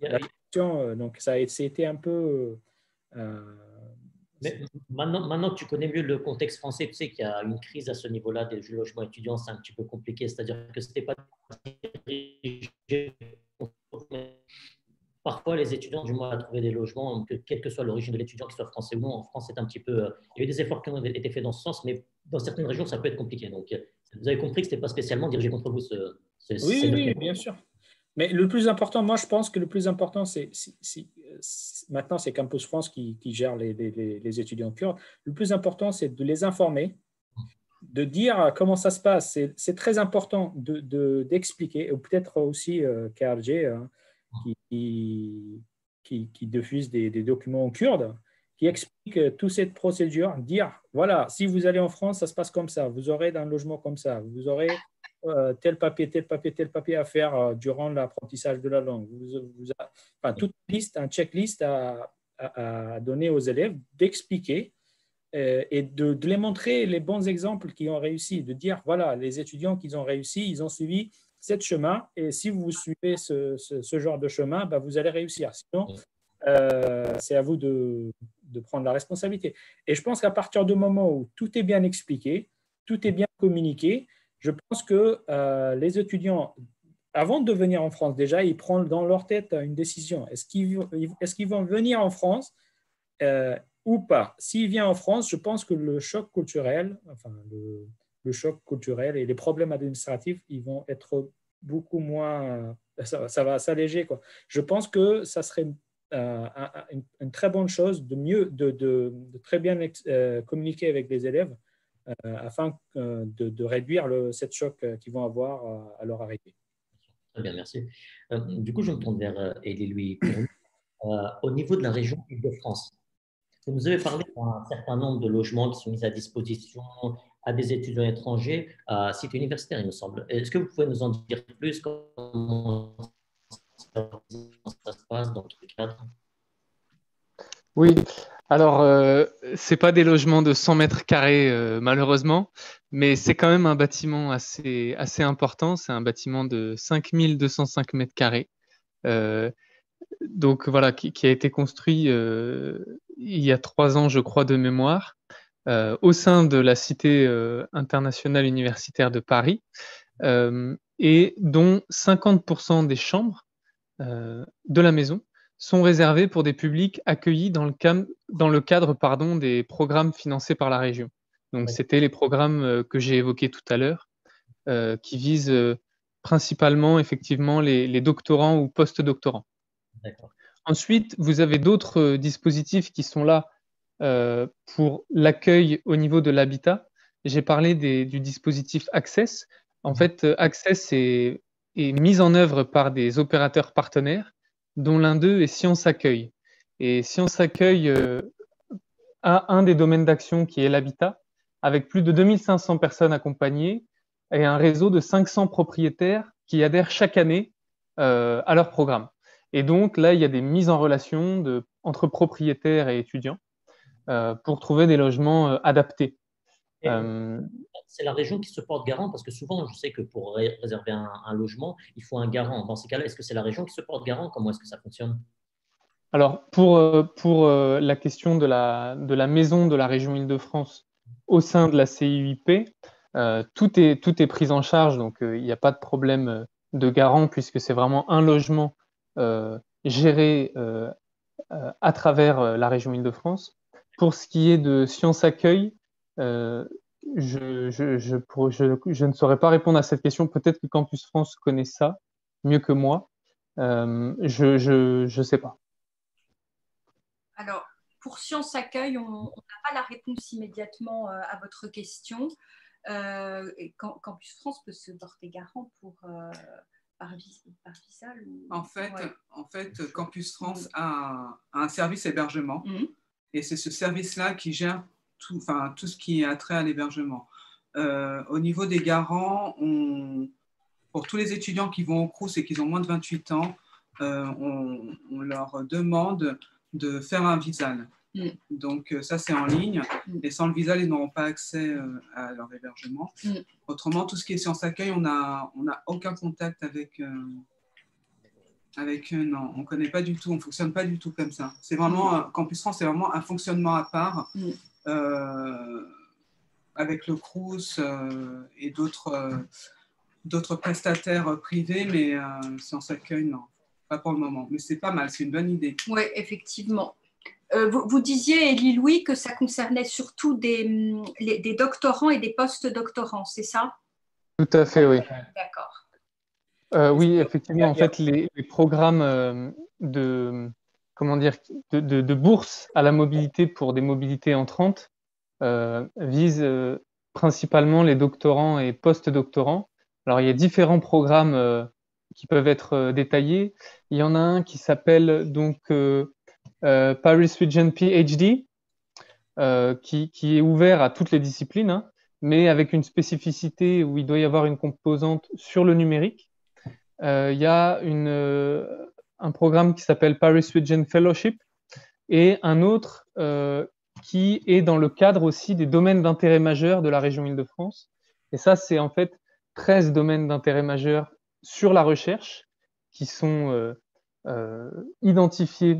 la question. Donc ça a été un peu. Mais maintenant que tu connais mieux le contexte français, tu sais qu'il y a une crise à ce niveau-là des logements étudiants, c'est un petit peu compliqué. C'est-à-dire que c'était pas dirigé. Parfois, les étudiants ont du mal à trouver des logements, quelle que soit l'origine de l'étudiant, qu'il soit français ou non. En France, c'est un petit peu. Il y a eu des efforts qui ont été faits dans ce sens, mais dans certaines régions, ça peut être compliqué. Donc, vous avez compris que ce n'était pas spécialement dirigé contre vous. Oui, bien sûr. Mais le plus important, moi, je pense que le plus important, maintenant, c'est Campus France qui gère les étudiants kurdes. Le plus important, c'est de les informer, de dire comment ça se passe. C'est très important d'expliquer, ou peut-être aussi KRG, qui diffuse des documents en kurde, qui explique toute cette procédure, dire, voilà, si vous allez en France, ça se passe comme ça, vous aurez un logement comme ça, vous aurez tel papier à faire durant l'apprentissage de la langue. Enfin, toute liste, un checklist à donner aux élèves, d'expliquer et de les montrer les bons exemples qui ont réussi, de dire, voilà, les étudiants qui ont réussi, ils ont suivi ce chemin, et si vous suivez ce genre de chemin, bah, vous allez réussir. Sinon, c'est à vous de prendre la responsabilité. Et je pense qu'à partir du moment où tout est bien expliqué, tout est bien communiqué, je pense que les étudiants, avant de venir en France, déjà, ils prennent dans leur tête une décision. Est-ce qu'ils vont venir en France ou pas? S'ils viennent en France, je pense que le choc culturel, enfin, le choc culturel et les problèmes administratifs, ils vont être beaucoup moins, ça va s'alléger, quoi. Je pense que ça serait une très bonne chose de très bien communiquer avec les élèves afin de réduire cette choc qu'ils vont avoir à leur arrivée. Très bien, merci. Du coup, je me tourne vers Élie Louis. Au niveau de la région Île-de-France, vous nous avez parlé d'un certain nombre de logements qui sont mis à disposition à des étudiants étrangers à site universitaire, il me semble. Est-ce que vous pouvez nous en dire plus? Comment ça se passe, dans quel cadre? Oui, alors c'est pas des logements de 100 mètres carrés malheureusement, mais c'est quand même un bâtiment assez important. C'est un bâtiment de 5205 mètres carrés. Donc voilà, qui a été construit il y a 3 ans, je crois, de mémoire, au sein de la Cité internationale universitaire de Paris, et dont 50% des chambres de la maison sont réservées pour des publics accueillis dans le cadre des programmes financés par la région. Donc, c'était les programmes que j'ai évoqués tout à l'heure, qui visent principalement, effectivement, les doctorants ou post-doctorants. Ensuite, vous avez d'autres dispositifs qui sont là pour l'accueil au niveau de l'habitat. J'ai parlé du dispositif Access. En fait, Access est mis en œuvre par des opérateurs partenaires, dont l'un d'eux est Science Accueil. Et Science Accueil a un des domaines d'action qui est l'habitat, avec plus de 2500 personnes accompagnées et un réseau de 500 propriétaires qui adhèrent chaque année à leur programme. Et donc là, il y a des mises en relation entre propriétaires et étudiants pour trouver des logements adaptés. C'est la région qui se porte garant, parce que souvent, je sais que pour réserver un logement, il faut un garant. Dans ces cas-là, est-ce que c'est la région qui se porte garant? Comment est-ce que ça fonctionne? Alors, pour la question de la maison de la région Île-de-France, au sein de la CIUIP, tout est pris en charge, donc il n'y a pas de problème de garant puisque c'est vraiment un logement géré à travers la région Île-de-France. Pour ce qui est de Sciences Accueil, je ne saurais pas répondre à cette question. Peut-être que Campus France connaît ça mieux que moi. Je sais pas. Alors, pour Sciences Accueil, on n'a pas la réponse immédiatement à votre question. Campus France peut se porter garant par visa. En fait, Campus France a un service hébergement et c'est ce service-là qui gère tout ce qui a trait à l'hébergement. Au niveau des garants, pour tous les étudiants qui vont au Crous et qui ont moins de 28 ans, on leur demande de faire un Visal. Donc ça, c'est en ligne. Et sans le Visal, ils n'auront pas accès à leur hébergement. Autrement, tout ce qui est Sciences Accueil, on n'a aucun contact avec eux. Non, on ne connaît pas du tout, on ne fonctionne pas du tout comme ça. C'est vraiment, Campus France, c'est vraiment un fonctionnement à part avec le Crous et d'autres prestataires privés, mais Sciences Accueil, non, pas pour le moment. Mais c'est pas mal, c'est une bonne idée. Oui, effectivement. Vous disiez, Élie Louis, que ça concernait surtout des doctorants et des post-doctorants, c'est ça? Tout à fait, oui. D'accord. Oui, effectivement, en fait, les programmes comment dire, de bourse à la mobilité pour des mobilités entrantes visent principalement les doctorants et post-doctorants. Alors, il y a différents programmes qui peuvent être détaillés. Il y en a un qui s'appelle donc Paris Region PhD, qui est ouvert à toutes les disciplines, hein, mais avec une spécificité où il doit y avoir une composante sur le numérique. Il y a un programme qui s'appelle Paris Region Fellowship et un autre qui est dans le cadre aussi des domaines d'intérêt majeurs de la région Île-de-France. Et ça, c'est en fait 13 domaines d'intérêt majeurs sur la recherche qui sont identifiés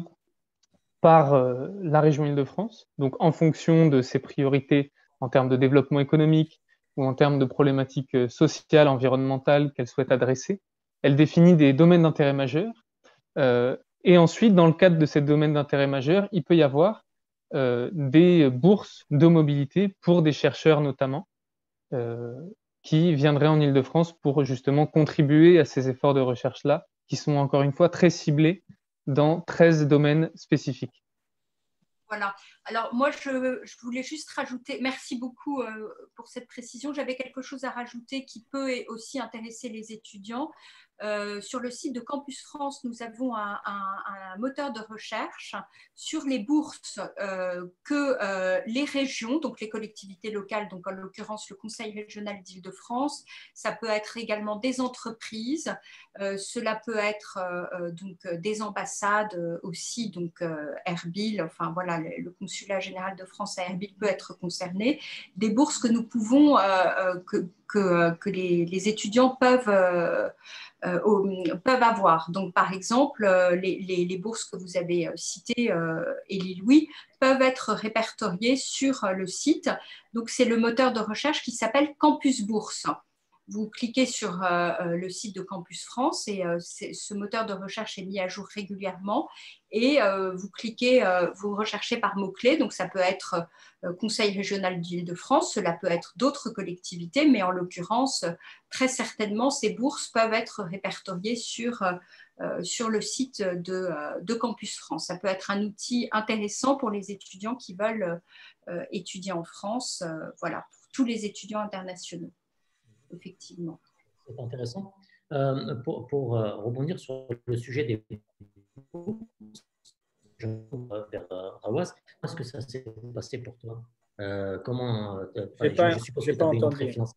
par la région Île-de-France, donc en fonction de ses priorités en termes de développement économique ou en termes de problématiques sociales, environnementales qu'elle souhaite adresser. Elle définit des domaines d'intérêt majeurs. Et ensuite, dans le cadre de ces domaines d'intérêt majeurs, il peut y avoir des bourses de mobilité pour des chercheurs notamment, qui viendraient en Île-de-France pour justement contribuer à ces efforts de recherche-là, qui sont encore une fois très ciblés dans 13 domaines spécifiques. Voilà. Alors moi, je voulais juste rajouter, merci beaucoup pour cette précision. J'avais quelque chose à rajouter qui peut aussi intéresser les étudiants. Sur le site de Campus France, nous avons un moteur de recherche sur les bourses que les régions, donc les collectivités locales, donc en l'occurrence le Conseil régional d'Île-de-France, ça peut être également des entreprises, cela peut être donc des ambassades aussi, donc Erbil, enfin voilà, le consulat général de France à Erbil peut être concerné, des bourses que nous pouvons, que les étudiants peuvent avoir. Donc, par exemple, les bourses que vous avez citées, Élie Louis, peuvent être répertoriées sur le site. Donc, c'est le moteur de recherche qui s'appelle Campus Bourse. Vous cliquez sur le site de Campus France et ce moteur de recherche est mis à jour régulièrement et vous cliquez, vous recherchez par mots-clés, donc ça peut être Conseil régional d'Île-de-France, cela peut être d'autres collectivités, mais en l'occurrence, très certainement, ces bourses peuvent être répertoriées sur le site de Campus France. Ça peut être un outil intéressant pour les étudiants qui veulent étudier en France, voilà, pour tous les étudiants internationaux. Effectivement. C'est intéressant. Pour rebondir sur le sujet des vers Rawaz, est-ce que ça s'est passé pour toi? Je suppose que tu avais une préférence.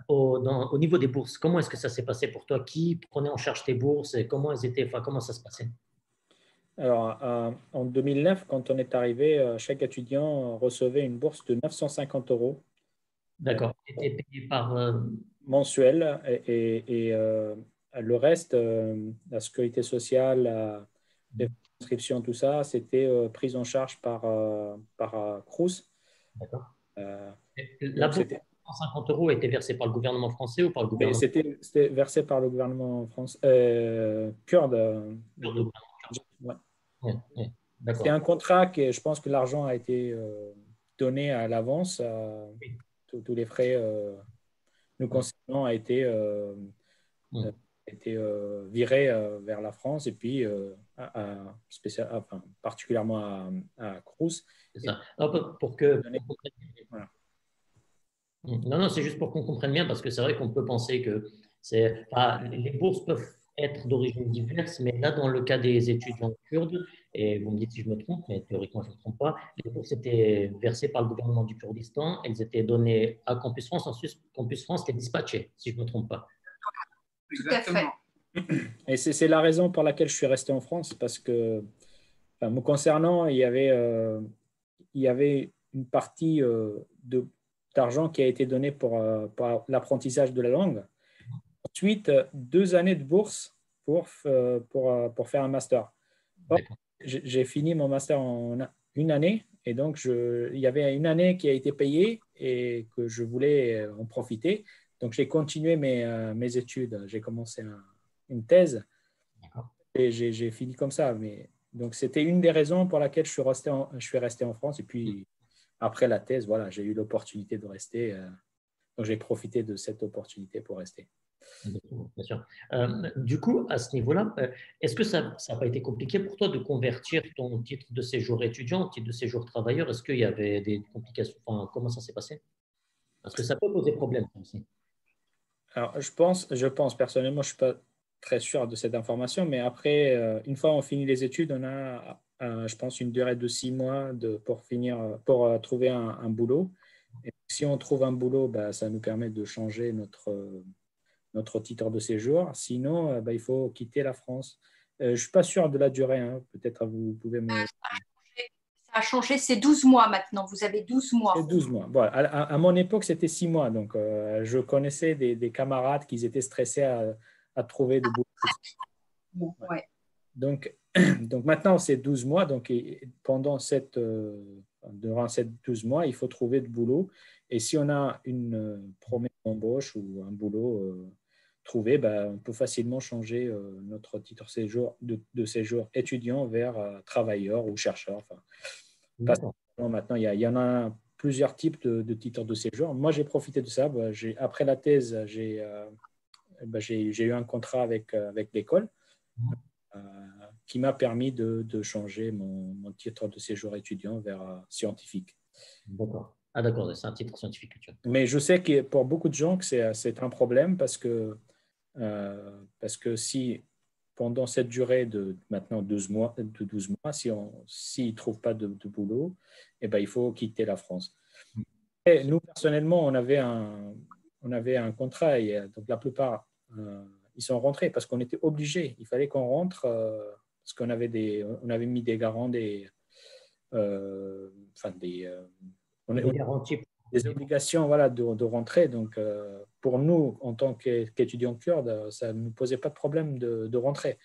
Au niveau des bourses, comment est-ce que ça s'est passé pour toi? Qui prenait en charge tes bourses et comment ça se passait? Alors, en 2009, quand on est arrivé, chaque étudiant recevait une bourse de 950 €. D'accord. Tu étais payé par mensuel et le reste, la sécurité sociale, les inscriptions, tout ça, c'était pris en charge par Crous. La Donc, bourse de 150 euros a été versée par le gouvernement français ou par le gouvernement c'était versé par le gouvernement français, kurde. kurde? Ouais. Ouais, ouais, C'était d'accord. un contrat que je pense que l'argent a été donné à l'avance. Oui. Tous les frais nous Ouais. concernant Ouais. été viré vers la France et puis enfin, particulièrement à Cruz. C'est Et ça. Non, pour que, donné, voilà. non, non, c'est juste pour qu'on comprenne bien, parce que c'est vrai qu'on peut penser que les bourses peuvent être d'origine diverse, mais là, dans le cas des étudiants kurdes, et vous me dites si je me trompe, mais théoriquement, je ne me trompe pas, les bourses étaient versées par le gouvernement du Kurdistan, elles étaient données à Campus France, ensuite Campus France les dispatchait, si je ne me trompe pas. Tout à fait. Et c'est la raison pour laquelle je suis resté en France, parce que, enfin, me concernant, il y avait une partie d'argent qui a été donnée pour l'apprentissage de la langue. Ensuite, 2 années de bourse pour faire un master. Or, D'accord. j'ai fini mon master en une année et donc il y avait une année qui a été payée et que je voulais en profiter. Donc, j'ai continué mes études. J'ai commencé une thèse D'accord. et j'ai fini comme ça. Donc, c'était une des raisons pour laquelle je suis resté en France. Et puis, après la thèse, voilà, j'ai eu l'opportunité de rester. Donc, j'ai profité de cette opportunité pour rester. Bien sûr. Du coup, à ce niveau-là, est-ce que ça n'a pas été compliqué pour toi de convertir ton titre de séjour étudiant en titre de séjour travailleur? Est-ce qu'il y avait des complications? Enfin, comment ça s'est passé? Parce que ça peut poser problème aussi. Alors, je pense personnellement, je ne suis pas très sûr de cette information, mais après, une fois on finit les études, on a, je pense, une durée de 6 mois pour trouver un boulot. Et si on trouve un boulot, bah, ça nous permet de changer notre titre de séjour. Sinon, bah, il faut quitter la France. Je ne suis pas sûr de la durée, hein. Peut-être vous pouvez me... Ça a changé, c'est 12 mois maintenant. Vous avez 12 mois. C'est 12 mois. Bon, à mon époque, c'était 6 mois. Donc, je connaissais des camarades qui étaient stressés à trouver de boulot. Bon, ouais. Donc, donc maintenant, c'est 12 mois. Donc, durant ces 12 mois, il faut trouver de boulot. Et si on a une promesse d'embauche ou un boulot trouvé, ben, on peut facilement changer notre titre de séjour étudiant vers travailleur ou chercheur. Enfin, maintenant, il y en a plusieurs types de titres de séjour. Moi, j'ai profité de ça. Ben, après la thèse, j'ai eu un contrat avec l'école qui m'a permis de changer mon titre de séjour étudiant vers scientifique. D'accord. Ah d'accord, c'est un titre scientifique. Mais je sais que pour beaucoup de gens, c'est un problème parce que si pendant cette durée de maintenant 12 mois, s'ils ne trouvent pas de boulot, eh ben, il faut quitter la France. Et nous, personnellement, on avait un contrat et donc la plupart, ils sont rentrés parce qu'on était obligés. Il fallait qu'on rentre parce qu'on avait mis des garants, Des garanties. des obligations voilà, de rentrer. Donc, pour nous, en tant qu'étudiants kurdes, ça ne nous posait pas de problème de rentrer.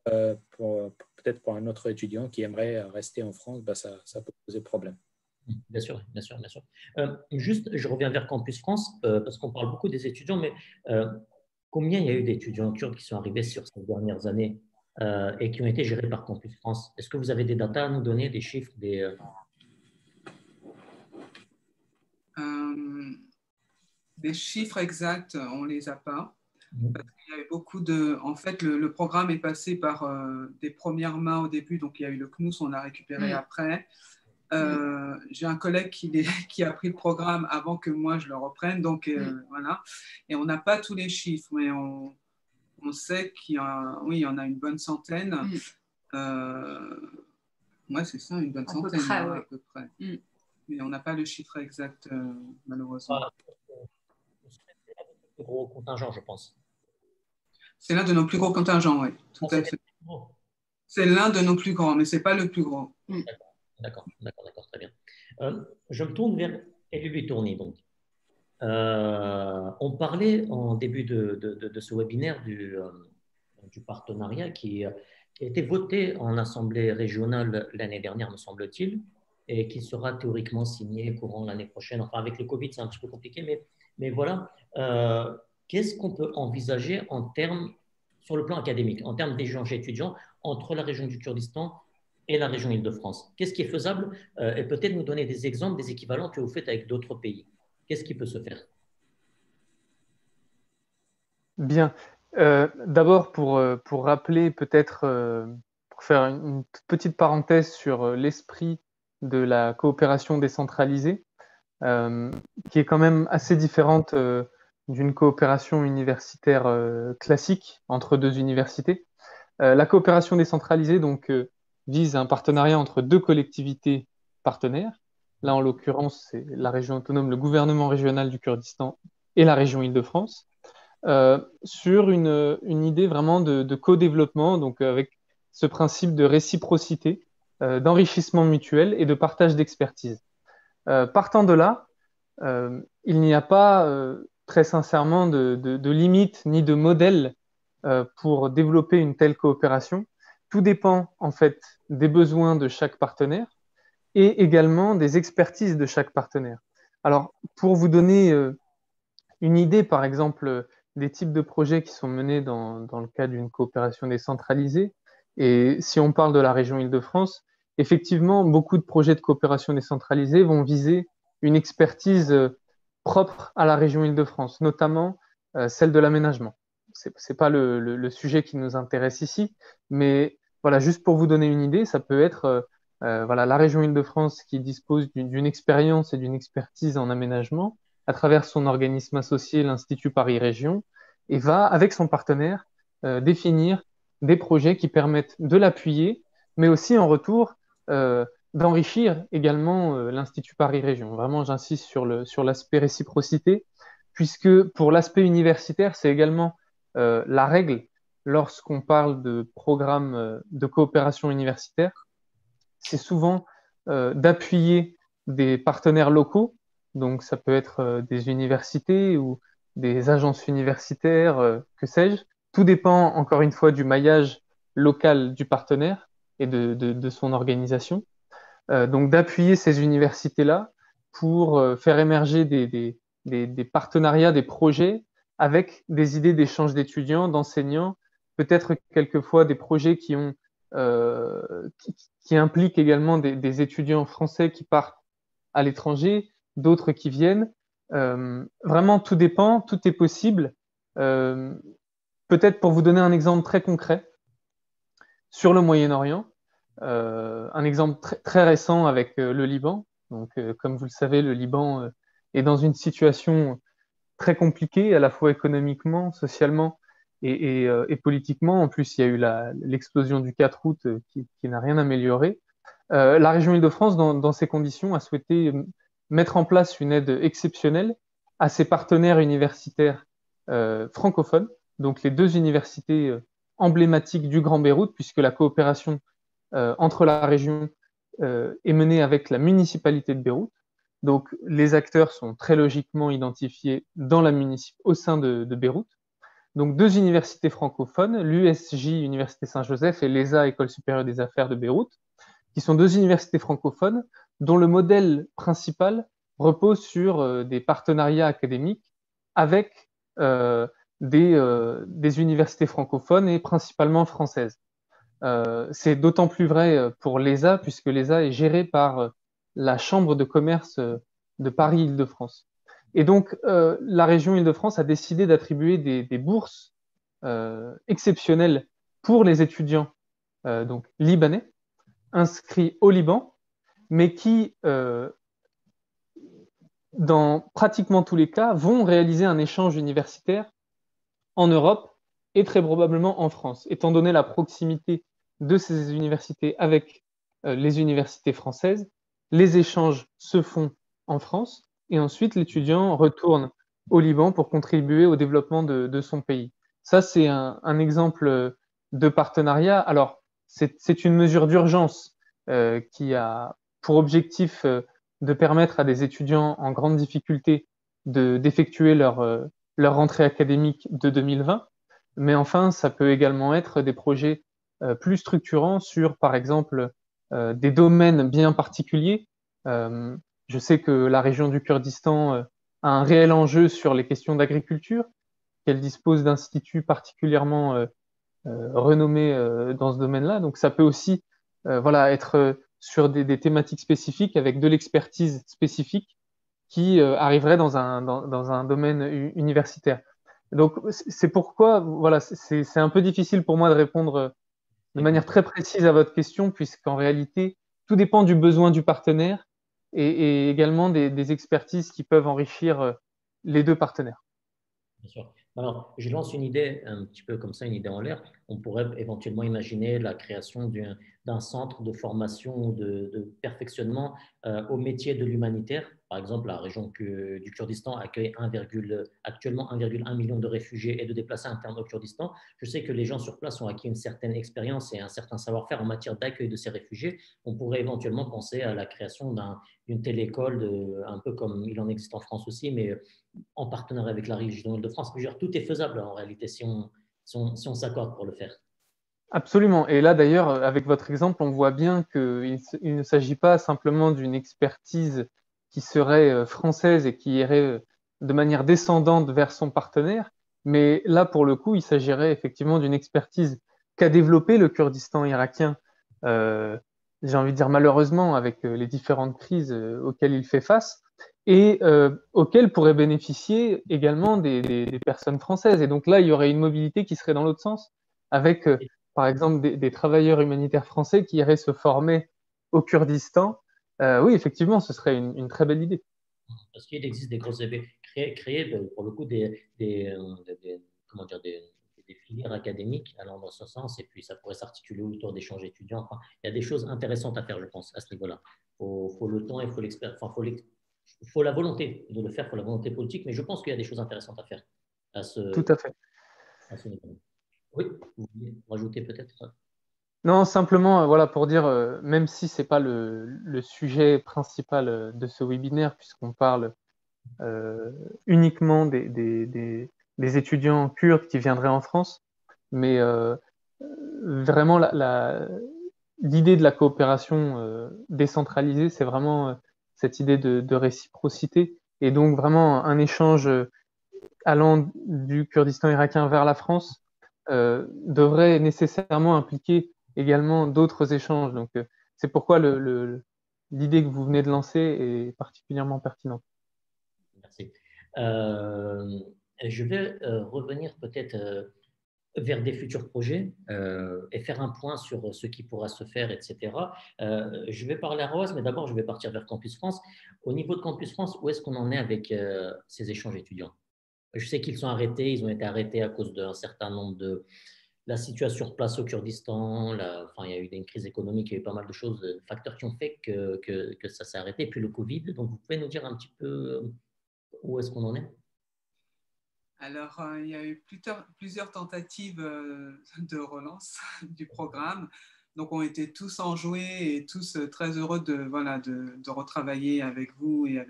Peut-être pour un autre étudiant qui aimerait rester en France, bah, ça peut poser problème. Bien sûr, bien sûr, bien sûr. Juste, je reviens vers Campus France, parce qu'on parle beaucoup des étudiants, mais combien il y a eu d'étudiants kurdes qui sont arrivés sur ces dernières années et qui ont été gérés par Campus France? Est-ce que vous avez des datas à nous donner, des chiffres, des chiffres exacts, on ne les a pas. Parce qu'il y avait beaucoup de... En fait, le programme est passé par des premières mains au début, donc il y a eu le CNUS, on l'a récupéré après. J'ai un collègue qui a pris le programme avant que moi je le reprenne, donc voilà. Et on n'a pas tous les chiffres, mais on sait qu'il y en a une bonne centaine. Ouais, c'est ça, une bonne centaine à peu près. Mais on n'a pas le chiffre exact, malheureusement. plus gros contingent, je pense. C'est l'un de nos plus gros contingents, oui, tout à fait. C'est l'un de nos plus grands, mais ce n'est pas le plus gros. D'accord, très bien. Je me tourne vers Élie Tourny, donc. On parlait en début de ce webinaire du partenariat qui a été voté en assemblée régionale l'année dernière, me semble-t-il, et qui sera théoriquement signé courant l'année prochaine. Enfin, avec le Covid, c'est un petit peu compliqué, mais voilà. Qu'est-ce qu'on peut envisager en termes, sur le plan académique, en termes d'échanges étudiants entre la région du Kurdistan et la région Île-de-France? Qu'est-ce qui est faisable? Et peut-être nous donner des exemples, des équivalents que vous faites avec d'autres pays. Qu'est-ce qui peut se faire? Bien. D'abord, pour rappeler, peut-être, pour faire une petite parenthèse sur l'esprit de la coopération décentralisée, qui est quand même assez différente d'une coopération universitaire classique entre deux universités. La coopération décentralisée donc, vise un partenariat entre deux collectivités partenaires. Là, en l'occurrence, c'est la région autonome, le gouvernement régional du Kurdistan et la région Île-de-France, sur une idée vraiment de co-développement, donc avec ce principe de réciprocité, d'enrichissement mutuel et de partage d'expertise. Partant de là, il n'y a pas très sincèrement de limite ni de modèle pour développer une telle coopération. Tout dépend en fait des besoins de chaque partenaire et également des expertises de chaque partenaire. Alors, pour vous donner une idée, par exemple, des types de projets qui sont menés dans le cadre d'une coopération décentralisée, et si on parle de la région Île-de-France, effectivement, beaucoup de projets de coopération décentralisée vont viser une expertise propre à la région Île-de-France, notamment celle de l'aménagement. C'est pas le sujet qui nous intéresse ici, mais voilà, juste pour vous donner une idée, ça peut être voilà, la région Île-de-France qui dispose d'une expérience et d'une expertise en aménagement à travers son organisme associé, l'Institut Paris Région, et va, avec son partenaire, définir des projets qui permettent de l'appuyer, mais aussi en retour d'enrichir également l'Institut Paris Région. Vraiment, j'insiste sur l'aspect réciprocité, puisque pour l'aspect universitaire, c'est également la règle lorsqu'on parle de programmes de coopération universitaire, c'est souvent d'appuyer des partenaires locaux, donc ça peut être des universités ou des agences universitaires, que sais-je. Tout dépend encore une fois du maillage local du partenaire et de son organisation. Donc d'appuyer ces universités-là pour faire émerger des partenariats, des projets avec des idées d'échange d'étudiants, d'enseignants, peut-être quelquefois des projets qui impliquent également des étudiants français qui partent à l'étranger, d'autres qui viennent. Vraiment, tout dépend, tout est possible. Peut-être pour vous donner un exemple très concret, sur le Moyen-Orient, un exemple très récent avec le Liban. Donc, comme vous le savez, le Liban est dans une situation très compliquée, à la fois économiquement, socialement et politiquement. En plus, il y a eu l'explosion du 4 août qui n'a rien amélioré. La région Île-de-France, dans ces conditions, a souhaité mettre en place une aide exceptionnelle à ses partenaires universitaires francophones, donc les deux universités emblématiques du Grand Beyrouth, puisque la coopération entre la région est menée avec la municipalité de Beyrouth. Donc, les acteurs sont très logiquement identifiés au sein de Beyrouth. Donc, deux universités francophones, l'USJ, Université Saint-Joseph, et l'ESA, École supérieure des affaires de Beyrouth, qui sont deux universités francophones dont le modèle principal repose sur des partenariats académiques avec des universités francophones et principalement françaises. C'est d'autant plus vrai pour l'ESA, puisque l'ESA est gérée par la Chambre de commerce de Paris-Île-de-France. Et donc, la région Île-de-France a décidé d'attribuer des bourses exceptionnelles pour les étudiants donc libanais, inscrits au Liban, mais qui, dans pratiquement tous les cas, vont réaliser un échange universitaire en Europe et très probablement en France, étant donné la proximité de ces universités avec les universités françaises. Les échanges se font en France et ensuite l'étudiant retourne au Liban pour contribuer au développement de son pays. Ça, c'est un exemple de partenariat. Alors, c'est une mesure d'urgence qui a pour objectif de permettre à des étudiants en grande difficulté d'effectuer leur rentrée académique de 2020. Mais enfin, ça peut également être des projets plus structurants sur, par exemple, des domaines bien particuliers Je sais que la région du Kurdistan a un réel enjeu sur les questions d'agriculture, qu'elle dispose d'instituts particulièrement renommés dans ce domaine-là. Donc ça peut aussi voilà, être sur des thématiques spécifiques avec de l'expertise spécifique qui arriverait dans un domaine universitaire. Donc c'est pourquoi voilà, c'est un peu difficile pour moi de répondre de manière très précise à votre question, puisqu'en réalité, tout dépend du besoin du partenaire et également des expertises qui peuvent enrichir les deux partenaires. Bien sûr. Alors, je lance une idée un petit peu comme ça, une idée en l'air. On pourrait éventuellement imaginer la création d'un centre de formation ou de perfectionnement au métier de l'humanitaire. Par exemple, la région du Kurdistan accueille actuellement 1,1 million de réfugiés et de déplacés internes au Kurdistan. Je sais que les gens sur place ont acquis une certaine expérience et un certain savoir-faire en matière d'accueil de ces réfugiés. On pourrait éventuellement penser à la création d'une telle école, un peu comme il en existe en France aussi, mais en partenariat avec la région Île-de-France. Tout est faisable en réalité si on s'accorde pour le faire. Absolument. Et là, d'ailleurs, avec votre exemple, on voit bien qu'il ne s'agit pas simplement d'une expertise qui serait française et qui irait de manière descendante vers son partenaire, mais là, pour le coup, il s'agirait effectivement d'une expertise qu'a développé le Kurdistan irakien, j'ai envie de dire malheureusement, avec les différentes crises auxquelles il fait face, et auxquelles pourraient bénéficier également des personnes françaises. Et donc là, il y aurait une mobilité qui serait dans l'autre sens, avec par exemple des travailleurs humanitaires français qui iraient se former au Kurdistan. Oui, effectivement, ce serait une très belle idée. Parce qu'il existe des grosses créer pour le coup comment dire, des filières académiques allant dans ce sens, et puis ça pourrait s'articuler autour d'échanges étudiants. Enfin, il y a des choses intéressantes à faire, je pense, à ce niveau-là. Faut le temps et faut la volonté de le faire, il faut la volonté politique, mais je pense qu'il y a des choses intéressantes à faire Tout à fait. à ce niveau-là. Oui, vous voulez rajouter peut-être? Non, simplement, voilà, pour dire, même si ce n'est pas le sujet principal de ce webinaire, puisqu'on parle uniquement des étudiants kurdes qui viendraient en France, mais vraiment, l'idée de la coopération décentralisée, c'est vraiment cette idée de réciprocité, et donc vraiment un échange allant du Kurdistan irakien vers la France devrait nécessairement impliquer également d'autres échanges. Donc, c'est pourquoi l'idée que vous venez de lancer est particulièrement pertinente. Merci. Je vais revenir peut-être vers des futurs projets et faire un point sur ce qui pourra se faire, etc. Je vais parler à Roaz, mais d'abord, je vais partir vers Campus France. Au niveau de Campus France, où est-ce qu'on en est avec ces échanges étudiants? Je sais qu'ils sont arrêtés, ils ont été arrêtés à cause d'un certain nombre de la situation sur place au Kurdistan, il y a eu une crise économique, il y a eu pas mal de choses, de facteurs qui ont fait que ça s'est arrêté, et puis le Covid. Donc, vous pouvez nous dire un petit peu où est-ce qu'on en est? Alors, il y a eu plusieurs tentatives de relance du programme. Donc, on était tous enjoués et tous très heureux de retravailler avec vous et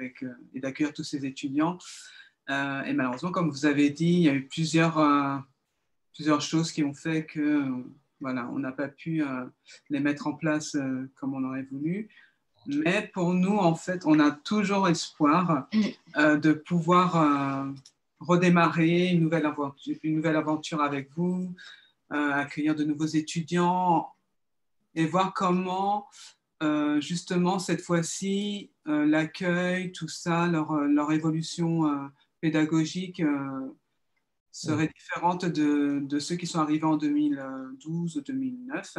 d'accueillir tous ces étudiants. Et malheureusement, comme vous avez dit, il y a eu plusieurs choses qui ont fait que on n'a pas pu les mettre en place comme on aurait voulu. Mais pour nous, en fait, on a toujours espoir de pouvoir redémarrer une nouvelle aventure avec vous, accueillir de nouveaux étudiants et voir comment, justement, cette fois-ci, l'accueil, tout ça, leur évolution pédagogique serait différente de ceux qui sont arrivés en 2012 ou 2009.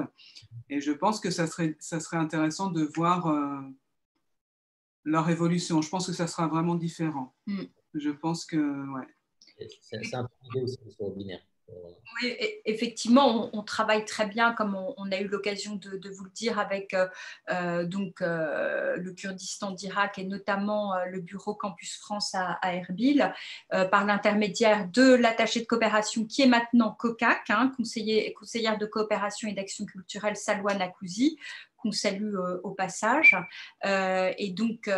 Et je pense que ça serait intéressant de voir leur évolution. Je pense que ça sera vraiment différent. Je pense que, ouais. C'est un peu l'idée aussi de ce webinaire. Oui, effectivement, on travaille très bien, comme on a eu l'occasion de vous le dire, avec le Kurdistan d'Irak et notamment le bureau Campus France à Erbil, par l'intermédiaire de l'attachée de coopération qui est maintenant COCAC, conseillère de coopération et d'action culturelle Salwa Nakouzi, qu'on salue au passage. Et donc,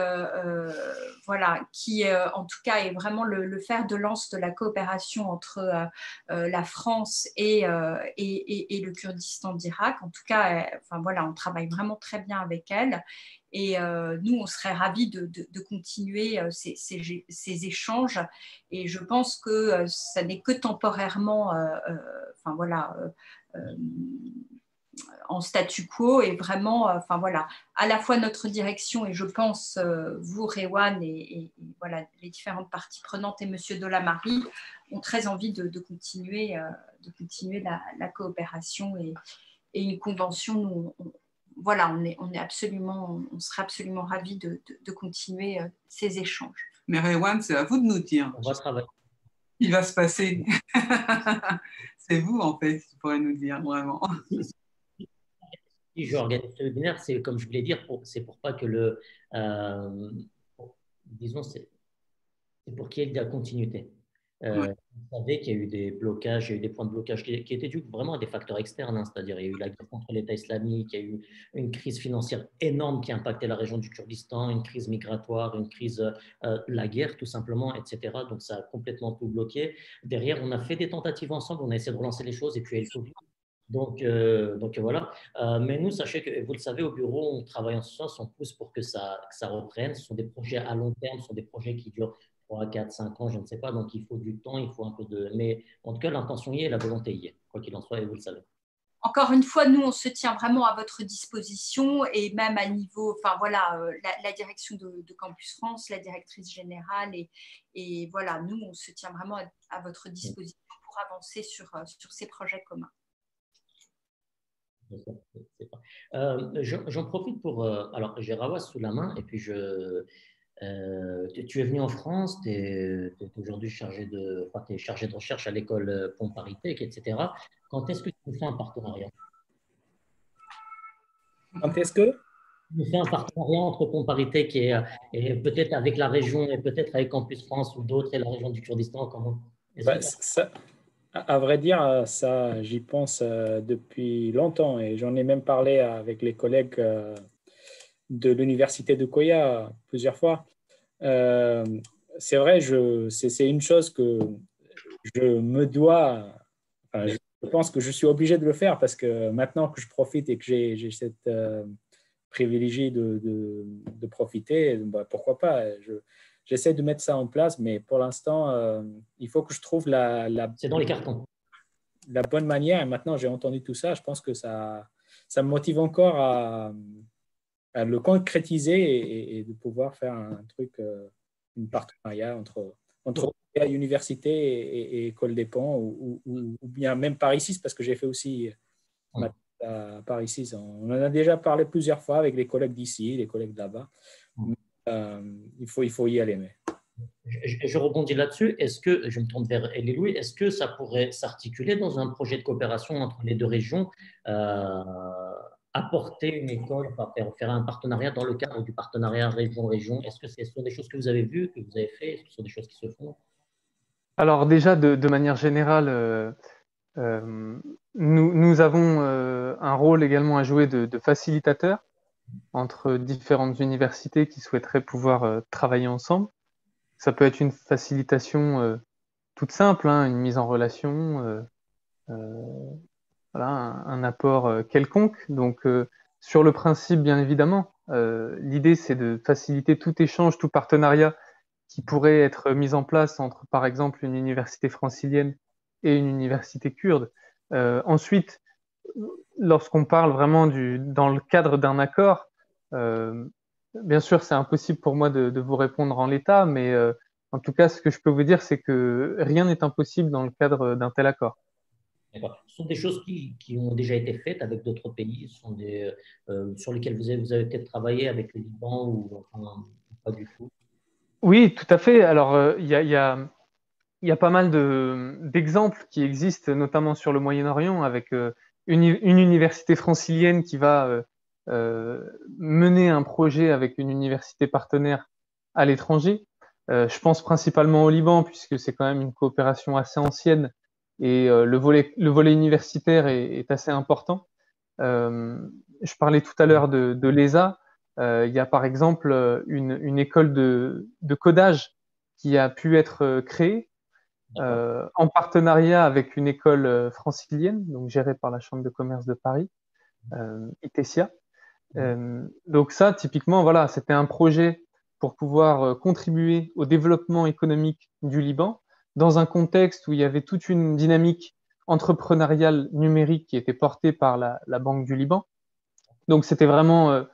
voilà, qui en tout cas est vraiment le fer de lance de la coopération entre la France et le Kurdistan d'Irak. En tout cas, enfin, voilà, on travaille vraiment très bien avec elle. Et nous, on serait ravis de continuer ces échanges. Et je pense que ça n'est que temporairement, enfin voilà, en statu quo, et vraiment, enfin voilà, à la fois notre direction et je pense vous, Rewan, et voilà, les différentes parties prenantes et Monsieur Delamary ont très envie de continuer la coopération et une convention. Nous, voilà, on serait absolument ravis de continuer ces échanges. Mais Rewan, c'est à vous de nous dire. On va travailler. Il va se passer. C'est vous, en fait, qui pourrez nous dire vraiment. Si je organise ce webinaire, c'est comme je voulais dire, c'est pour pas que disons, c'est pour qu'il y ait de la continuité. Ouais. Vous savez qu'il y a eu des blocages, il y a eu des points de blocage qui étaient dus vraiment à des facteurs externes, hein, c'est-à-dire il y a eu la guerre contre l'État islamique, il y a eu une crise financière énorme qui a impacté la région du Kurdistan, une crise migratoire, une crise, la guerre tout simplement, etc. Donc ça a complètement tout bloqué. Derrière, on a fait des tentatives ensemble, on a essayé de relancer les choses et puis il y a eu le Covid. Donc voilà. Mais nous, sachez que, vous le savez, au bureau, on travaille en ce sens, on pousse pour que ça reprenne. Ce sont des projets à long terme, ce sont des projets qui durent 3, 4, 5 ans, je ne sais pas. Donc il faut du temps, il faut un peu de. Mais en tout cas, l'intention y est, la volonté y est, quoi qu'il en soit, et vous le savez. Encore une fois, nous, on se tient vraiment à votre disposition, et même à niveau, enfin voilà, la direction de Campus France, la directrice générale, et voilà, nous, on se tient vraiment à votre disposition pour avancer sur ces projets communs. J'en profite pour. Alors, j'ai Rawas sous la main, et puis tu es venu en France, tu es aujourd'hui chargé de recherche à l'école Pont-Paris-Tech, etc. Quand est-ce que tu nous fais un partenariat? Quand est-ce que Tu nous fais un partenariat entre Pont-Paris-Tech et peut-être avec la région, et peut-être avec Campus France ou d'autres, et la région du Kurdistan, comment? À vrai dire, ça, j'y pense depuis longtemps, et j'en ai même parlé avec les collègues de l'université de Koya plusieurs fois. C'est vrai, c'est une chose que je me dois, enfin, je pense que je suis obligé de le faire, parce que maintenant que je profite et que j'ai cette privilégié de profiter, bah, pourquoi pas. J'essaie de mettre ça en place, mais pour l'instant, il faut que je trouve C'est dans les cartons. La bonne manière. Et maintenant, j'ai entendu tout ça, je pense que ça me motive encore à le concrétiser, et de pouvoir faire un truc, une partenariat entre université et école des ponts, ou bien même Paris 6, parce que j'ai fait aussi à Paris 6. On en a déjà parlé plusieurs fois avec les collègues d'ici, les collègues de là-bas. Il faut y aller. Mais... Je rebondis là-dessus. Est-ce que, je me tourne vers Elie-Louis, est-ce que ça pourrait s'articuler dans un projet de coopération entre les deux régions, apporter une école, enfin, faire un partenariat dans le cadre du partenariat région-région? Est-ce que ce sont des choses que vous avez vues, que vous avez fait? Est-ce que ce sont des choses qui se font? Alors déjà, de manière générale, nous avons un rôle également à jouer de facilitateur entre différentes universités qui souhaiteraient pouvoir travailler ensemble. Ça peut être une facilitation toute simple, hein, une mise en relation, voilà, un apport quelconque. Donc, sur le principe, bien évidemment, l'idée, c'est de faciliter tout échange, tout partenariat qui pourrait être mis en place entre, par exemple, une université francilienne et une université kurde. Ensuite, lorsqu'on parle vraiment dans le cadre d'un accord, bien sûr, c'est impossible pour moi de vous répondre en l'état, mais en tout cas, ce que je peux vous dire, c'est que rien n'est impossible dans le cadre d'un tel accord. Ce sont des choses qui ont déjà été faites avec d'autres pays, ce sont sur lesquelles vous avez peut-être travaillé avec le Liban, ou enfin, pas du tout. Oui, tout à fait. Alors, il y a pas mal d'exemples qui existent, notamment sur le Moyen-Orient, avec une université francilienne qui va mener un projet avec une université partenaire à l'étranger. Je pense principalement au Liban, puisque c'est quand même une coopération assez ancienne, et le volet universitaire est assez important. Je parlais tout à l'heure de l'ESA. Il y a par exemple une école de codage qui a pu être créée en partenariat avec une école francilienne, donc gérée par la Chambre de commerce de Paris, ITESIA. Donc ça, typiquement, voilà, c'était un projet pour pouvoir contribuer au développement économique du Liban dans un contexte où il y avait toute une dynamique entrepreneuriale numérique qui était portée par la Banque du Liban. Donc c'était vraiment,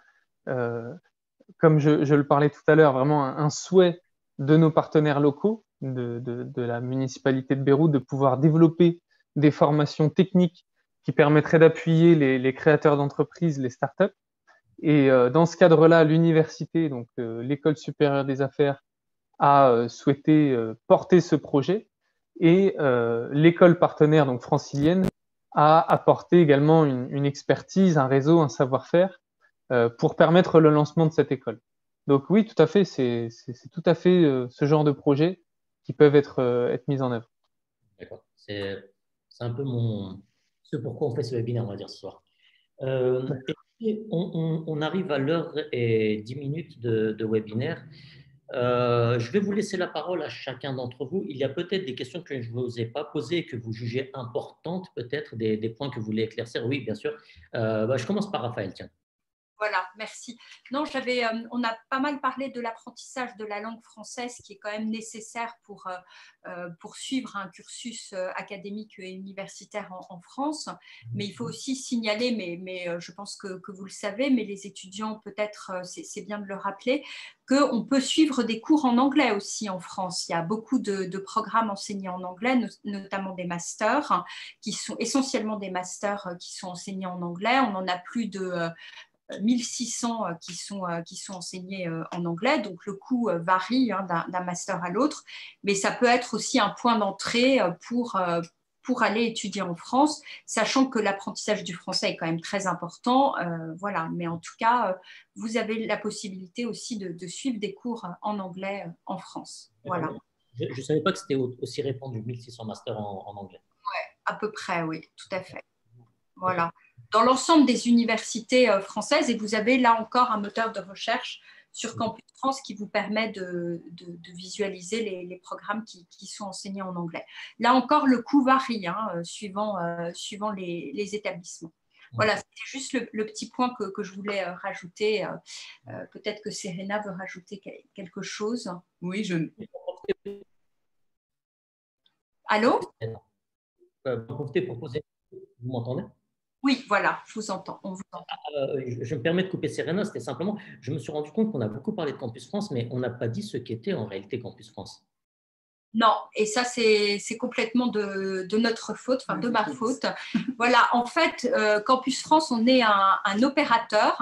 comme je le parlais tout à l'heure, vraiment un souhait de nos partenaires locaux, de la municipalité de Beyrouth, de pouvoir développer des formations techniques qui permettraient d'appuyer les créateurs d'entreprises, les startups. Et dans ce cadre-là, l'université, donc l'École supérieure des affaires, a souhaité porter ce projet et l'école partenaire, donc francilienne, a apporté également une expertise, un réseau, un savoir-faire pour permettre le lancement de cette école. Donc oui, tout à fait, c'est tout à fait ce genre de projets qui peuvent être mis en œuvre. D'accord. C'est un peu ce pourquoi on fait ce webinaire, on va dire, ce soir. Et on arrive à l'heure et 10 minutes de webinaire. Je vais vous laisser la parole à chacun d'entre vous. Il y a peut-être des questions que je ne vous ai pas posées et que vous jugez importantes, peut-être des points que vous voulez éclaircir. Oui, bien sûr. Je commence par Raphaël, tiens. Voilà, merci. Non, on a pas mal parlé de l'apprentissage de la langue française qui est quand même nécessaire pour suivre un cursus académique et universitaire en France. Mais il faut aussi signaler, mais je pense que vous le savez, mais les étudiants, peut-être, c'est bien de le rappeler, qu'on peut suivre des cours en anglais aussi en France. Il y a beaucoup de programmes enseignés en anglais, notamment des masters, qui sont essentiellement des masters qui sont enseignés en anglais. On en a plus de 1600 qui sont enseignés en anglais, donc le coût varie d'un master à l'autre, mais ça peut être aussi un point d'entrée pour aller étudier en France, sachant que l'apprentissage du français est quand même très important. Voilà, mais en tout cas, vous avez la possibilité aussi de suivre des cours en anglais en France. Voilà. Je ne savais pas que c'était aussi répandu, 1600 masters en anglais. Ouais, à peu près, oui, tout à fait. Voilà. Dans l'ensemble des universités françaises, et vous avez là encore un moteur de recherche sur Campus France qui vous permet de visualiser les programmes qui sont enseignés en anglais. Là encore, le coût varie suivant les établissements. Voilà, c'était juste le petit point que je voulais rajouter. Peut-être que Serena veut rajouter quelque chose. Oui, Allô? Pour poser. Vous m'entendez? Oui, voilà, je vous entends. On vous entend. Je me permets de couper Serena, c'était simplement, je me suis rendu compte qu'on a beaucoup parlé de Campus France, mais on n'a pas dit ce qu'était en réalité Campus France. Non, et ça, c'est complètement de notre faute, enfin de ma faute. Voilà, en fait, Campus France, on est un opérateur,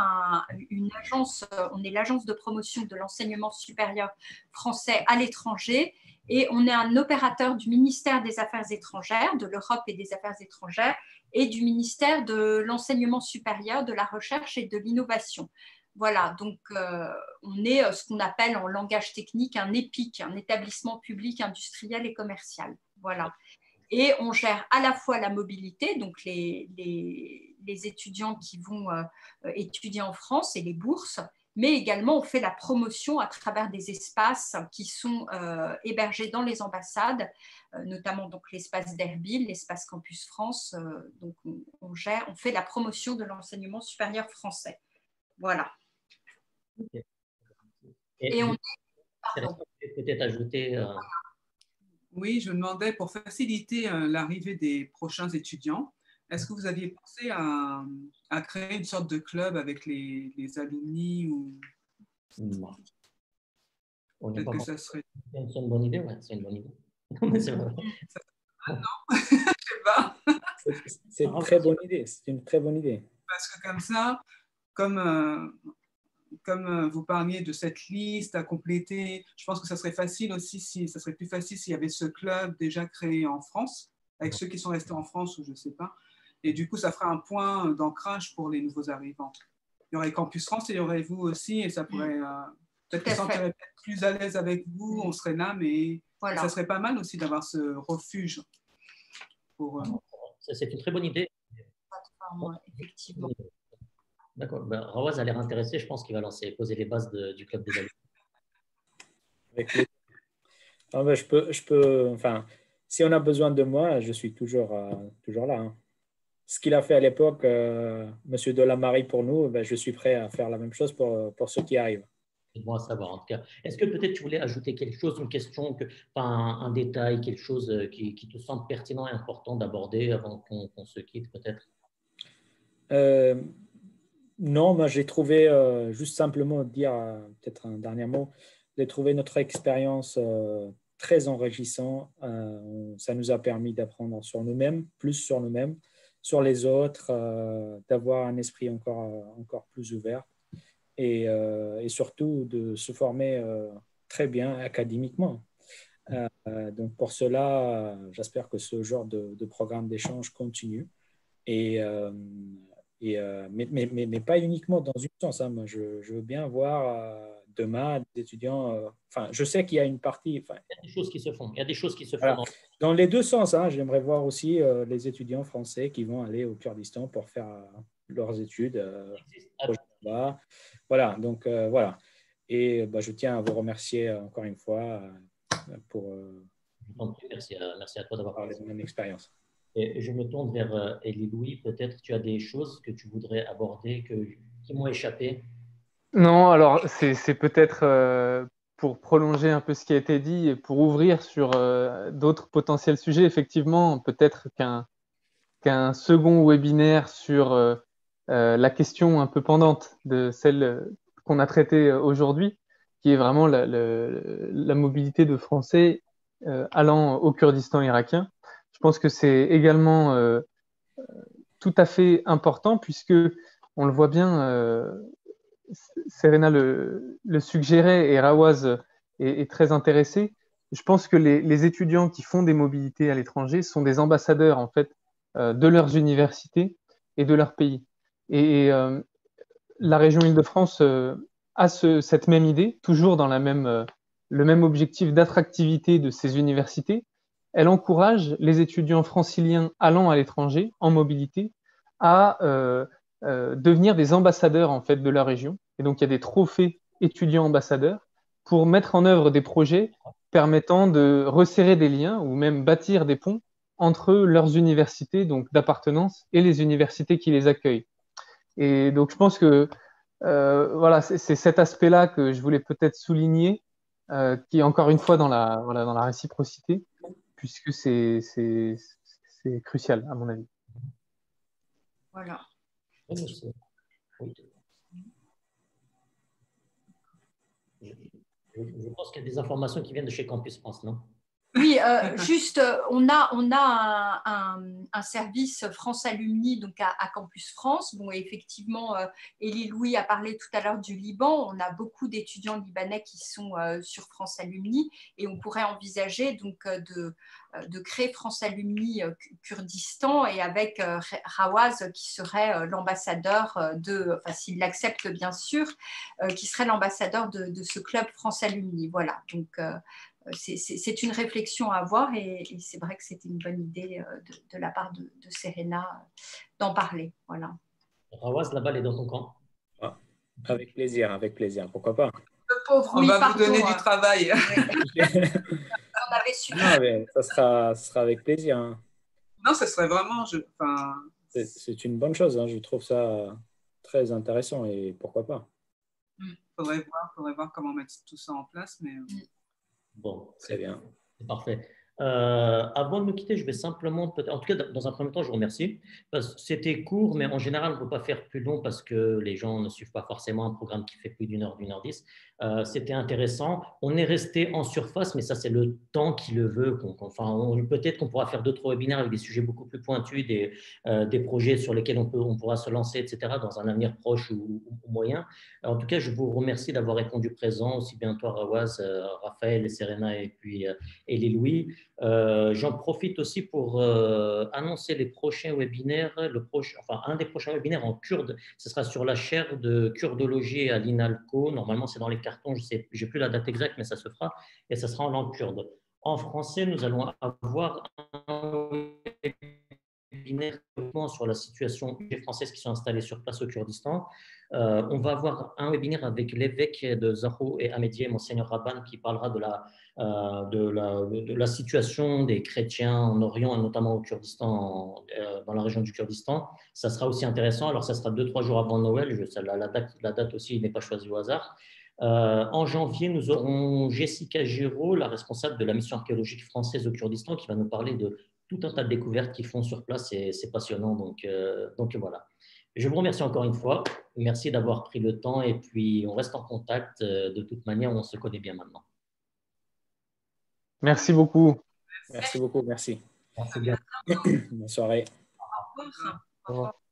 une agence, on est l'agence de promotion de l'enseignement supérieur français à l'étranger, et on est un opérateur du ministère des Affaires étrangères, de l'Europe et des Affaires étrangères, et du ministère de l'enseignement supérieur, de la recherche et de l'innovation. Voilà, donc on est ce qu'on appelle en langage technique un EPIC, un établissement public industriel et commercial. Voilà. Et on gère à la fois la mobilité, donc les étudiants qui vont étudier en France et les bourses, mais également on fait la promotion à travers des espaces qui sont hébergés dans les ambassades, notamment donc l'espace d'Erbil, l'espace Campus France. Donc on fait la promotion de l'enseignement supérieur français. Voilà. Okay. Et on peut-être ajouter. Oui, je me demandais, pour faciliter l'arrivée des prochains étudiants, est-ce que vous aviez pensé à créer une sorte de club avec les alumni ou... Non. Peut-être que ça serait... C'est une bonne idée, ouais, c'est une bonne idée. Non, mais c'est vrai. Non, je sais pas. C'est une très bonne idée, c'est une très bonne idée. Parce que comme ça, comme vous parliez de cette liste à compléter, je pense que ça serait facile aussi, ça serait plus facile s'il y avait ce club déjà créé en France, avec ceux qui sont restés en France ou je ne sais pas. Et du coup, ça ferait un point d'ancrage pour les nouveaux arrivants. Il y aurait Campus France et il y aurait vous aussi, et ça pourrait peut-être qu'ils sentiraient peut-être plus à l'aise avec vous, on serait là, mais voilà. Ça serait pas mal aussi d'avoir ce refuge. C'est une très bonne idée. effectivement. D'accord. Ben, Rawaz a l'air intéressé. Je pense qu'il va poser les bases du club des alumni. Avec les- Ah ben, enfin, si on a besoin de moi, je suis toujours là, hein. Ce qu'il a fait à l'époque, Monsieur Delamarie pour nous, ben, je suis prêt à faire la même chose pour ceux qui arrivent. C'est bon à savoir, en tout cas. Est-ce que peut-être tu voulais ajouter quelque chose, une question, enfin, un détail, quelque chose qui te semble pertinent et important d'aborder avant qu'on se quitte, peut-être? Euh, non, moi j'ai trouvé, juste simplement dire peut-être un dernier mot, j'ai trouvé notre expérience très enrichissante. Ça nous a permis d'apprendre sur nous-mêmes, plus sur nous-mêmes, sur les autres, d'avoir un esprit encore plus ouvert et surtout de se former très bien académiquement. Donc pour cela, j'espère que ce genre de programme d'échange continue. Et, mais pas uniquement dans une sens, hein. Moi, je veux bien voir demain des étudiants. Enfin, je sais qu'il y a une partie. Enfin, Il y a des choses qui se font. Il y a des choses qui se font. voilà. Dans les deux sens, hein, j'aimerais voir aussi les étudiants français qui vont aller au Kurdistan pour faire leurs études. Là. Voilà, donc voilà. Et je tiens à vous remercier encore une fois pour Merci à toi d'avoir parler de participé. mon expérience. Et je me tourne vers Elie Louis. Peut-être tu as des choses que tu voudrais aborder qui m'ont échappé. Non, alors c'est peut-être pour prolonger un peu ce qui a été dit et pour ouvrir sur d'autres potentiels sujets, effectivement, peut-être qu'un second webinaire sur la question un peu pendante de celle qu'on a traitée aujourd'hui, qui est vraiment la mobilité de Français allant au Kurdistan irakien. Je pense que c'est également tout à fait important puisque on le voit bien, Serena le suggérait et Rawaz est très intéressé. Je pense que les étudiants qui font des mobilités à l'étranger sont des ambassadeurs en fait de leurs universités et de leur pays. Et la région Île-de-France a cette même idée, toujours dans le même objectif d'attractivité de ces universités. Elle encourage les étudiants franciliens allant à l'étranger en mobilité à devenir des ambassadeurs en fait de la région. Et donc il y a des trophées étudiants ambassadeurs pour mettre en œuvre des projets permettant de resserrer des liens ou même bâtir des ponts entre leurs universités donc d'appartenance et les universités qui les accueillent. Et donc je pense que voilà, c'est cet aspect-là que je voulais peut-être souligner, qui est encore une fois dans la réciprocité, puisque c'est crucial à mon avis. Voilà. Oui. Je pense qu'il y a des informations qui viennent de chez Campus France, non? Oui, juste, on a un service France Alumni donc à Campus France. Bon, effectivement, Elie Louis a parlé tout à l'heure du Liban. On a beaucoup d'étudiants libanais qui sont sur France Alumni et on pourrait envisager donc de créer France Alumni Kurdistan et avec Rawaz qui serait l'ambassadeur enfin s'il l'accepte bien sûr, qui serait l'ambassadeur de ce club France Alumni. Voilà, donc c'est une réflexion à avoir et c'est vrai que c'était une bonne idée de la part de Serena d'en parler. Voilà. Rawaz, la balle est dans ton camp. Ah, avec plaisir, pourquoi pas. Le pauvre, on va vous donner du travail. On avait su. Non, mais ça sera avec plaisir, hein. Non, ce serait vraiment... C'est une bonne chose, hein. Je trouve ça très intéressant et pourquoi pas. Faudrait voir comment mettre tout ça en place, mais... Bon, très bien. C'est parfait. Avant de me quitter, je vais simplement, en tout cas, dans un premier temps, je vous remercie. C'était court, mais en général, on ne peut pas faire plus long parce que les gens ne suivent pas forcément un programme qui fait plus d'une heure 10. C'était intéressant. On est resté en surface, mais ça, c'est le temps qui le veut. Peut-être qu'on pourra faire d'autres webinaires avec des sujets beaucoup plus pointus, des projets sur lesquels on pourra se lancer, etc., dans un avenir proche ou moyen. En tout cas, je vous remercie d'avoir répondu présent, aussi bien toi, Rawaz, Raphaël, Serena et puis Elie Louis. J'en profite aussi pour annoncer les prochains webinaires. Un des prochains webinaires en kurde, ce sera sur la chaire de kurdologie à l'INALCO. Normalement, c'est dans les cartons, je n'ai plus la date exacte, mais ça se fera et ça sera en langue kurde. En français, nous allons avoir un webinaire historiquement sur la situation des Françaises qui sont installées sur place au Kurdistan. On va avoir un webinaire avec l'évêque de Zaho et Ahmedieh, Monseigneur Rabban, qui parlera de la situation des chrétiens en Orient et notamment au Kurdistan, dans la région du Kurdistan. Ça sera aussi intéressant. Alors, ça sera 2-3 jours avant Noël. La date aussi n'est pas choisie au hasard. En janvier, nous aurons Jessica Giraud, la responsable de la mission archéologique française au Kurdistan, qui va nous parler de tout un tas de découvertes qu'ils font sur place. C'est passionnant. Donc voilà. Je vous remercie encore une fois. Merci d'avoir pris le temps et puis on reste en contact. De toute manière, on se connaît bien maintenant. Merci beaucoup. Merci beaucoup, merci. Merci bien. Bonne soirée. Au revoir. Au revoir.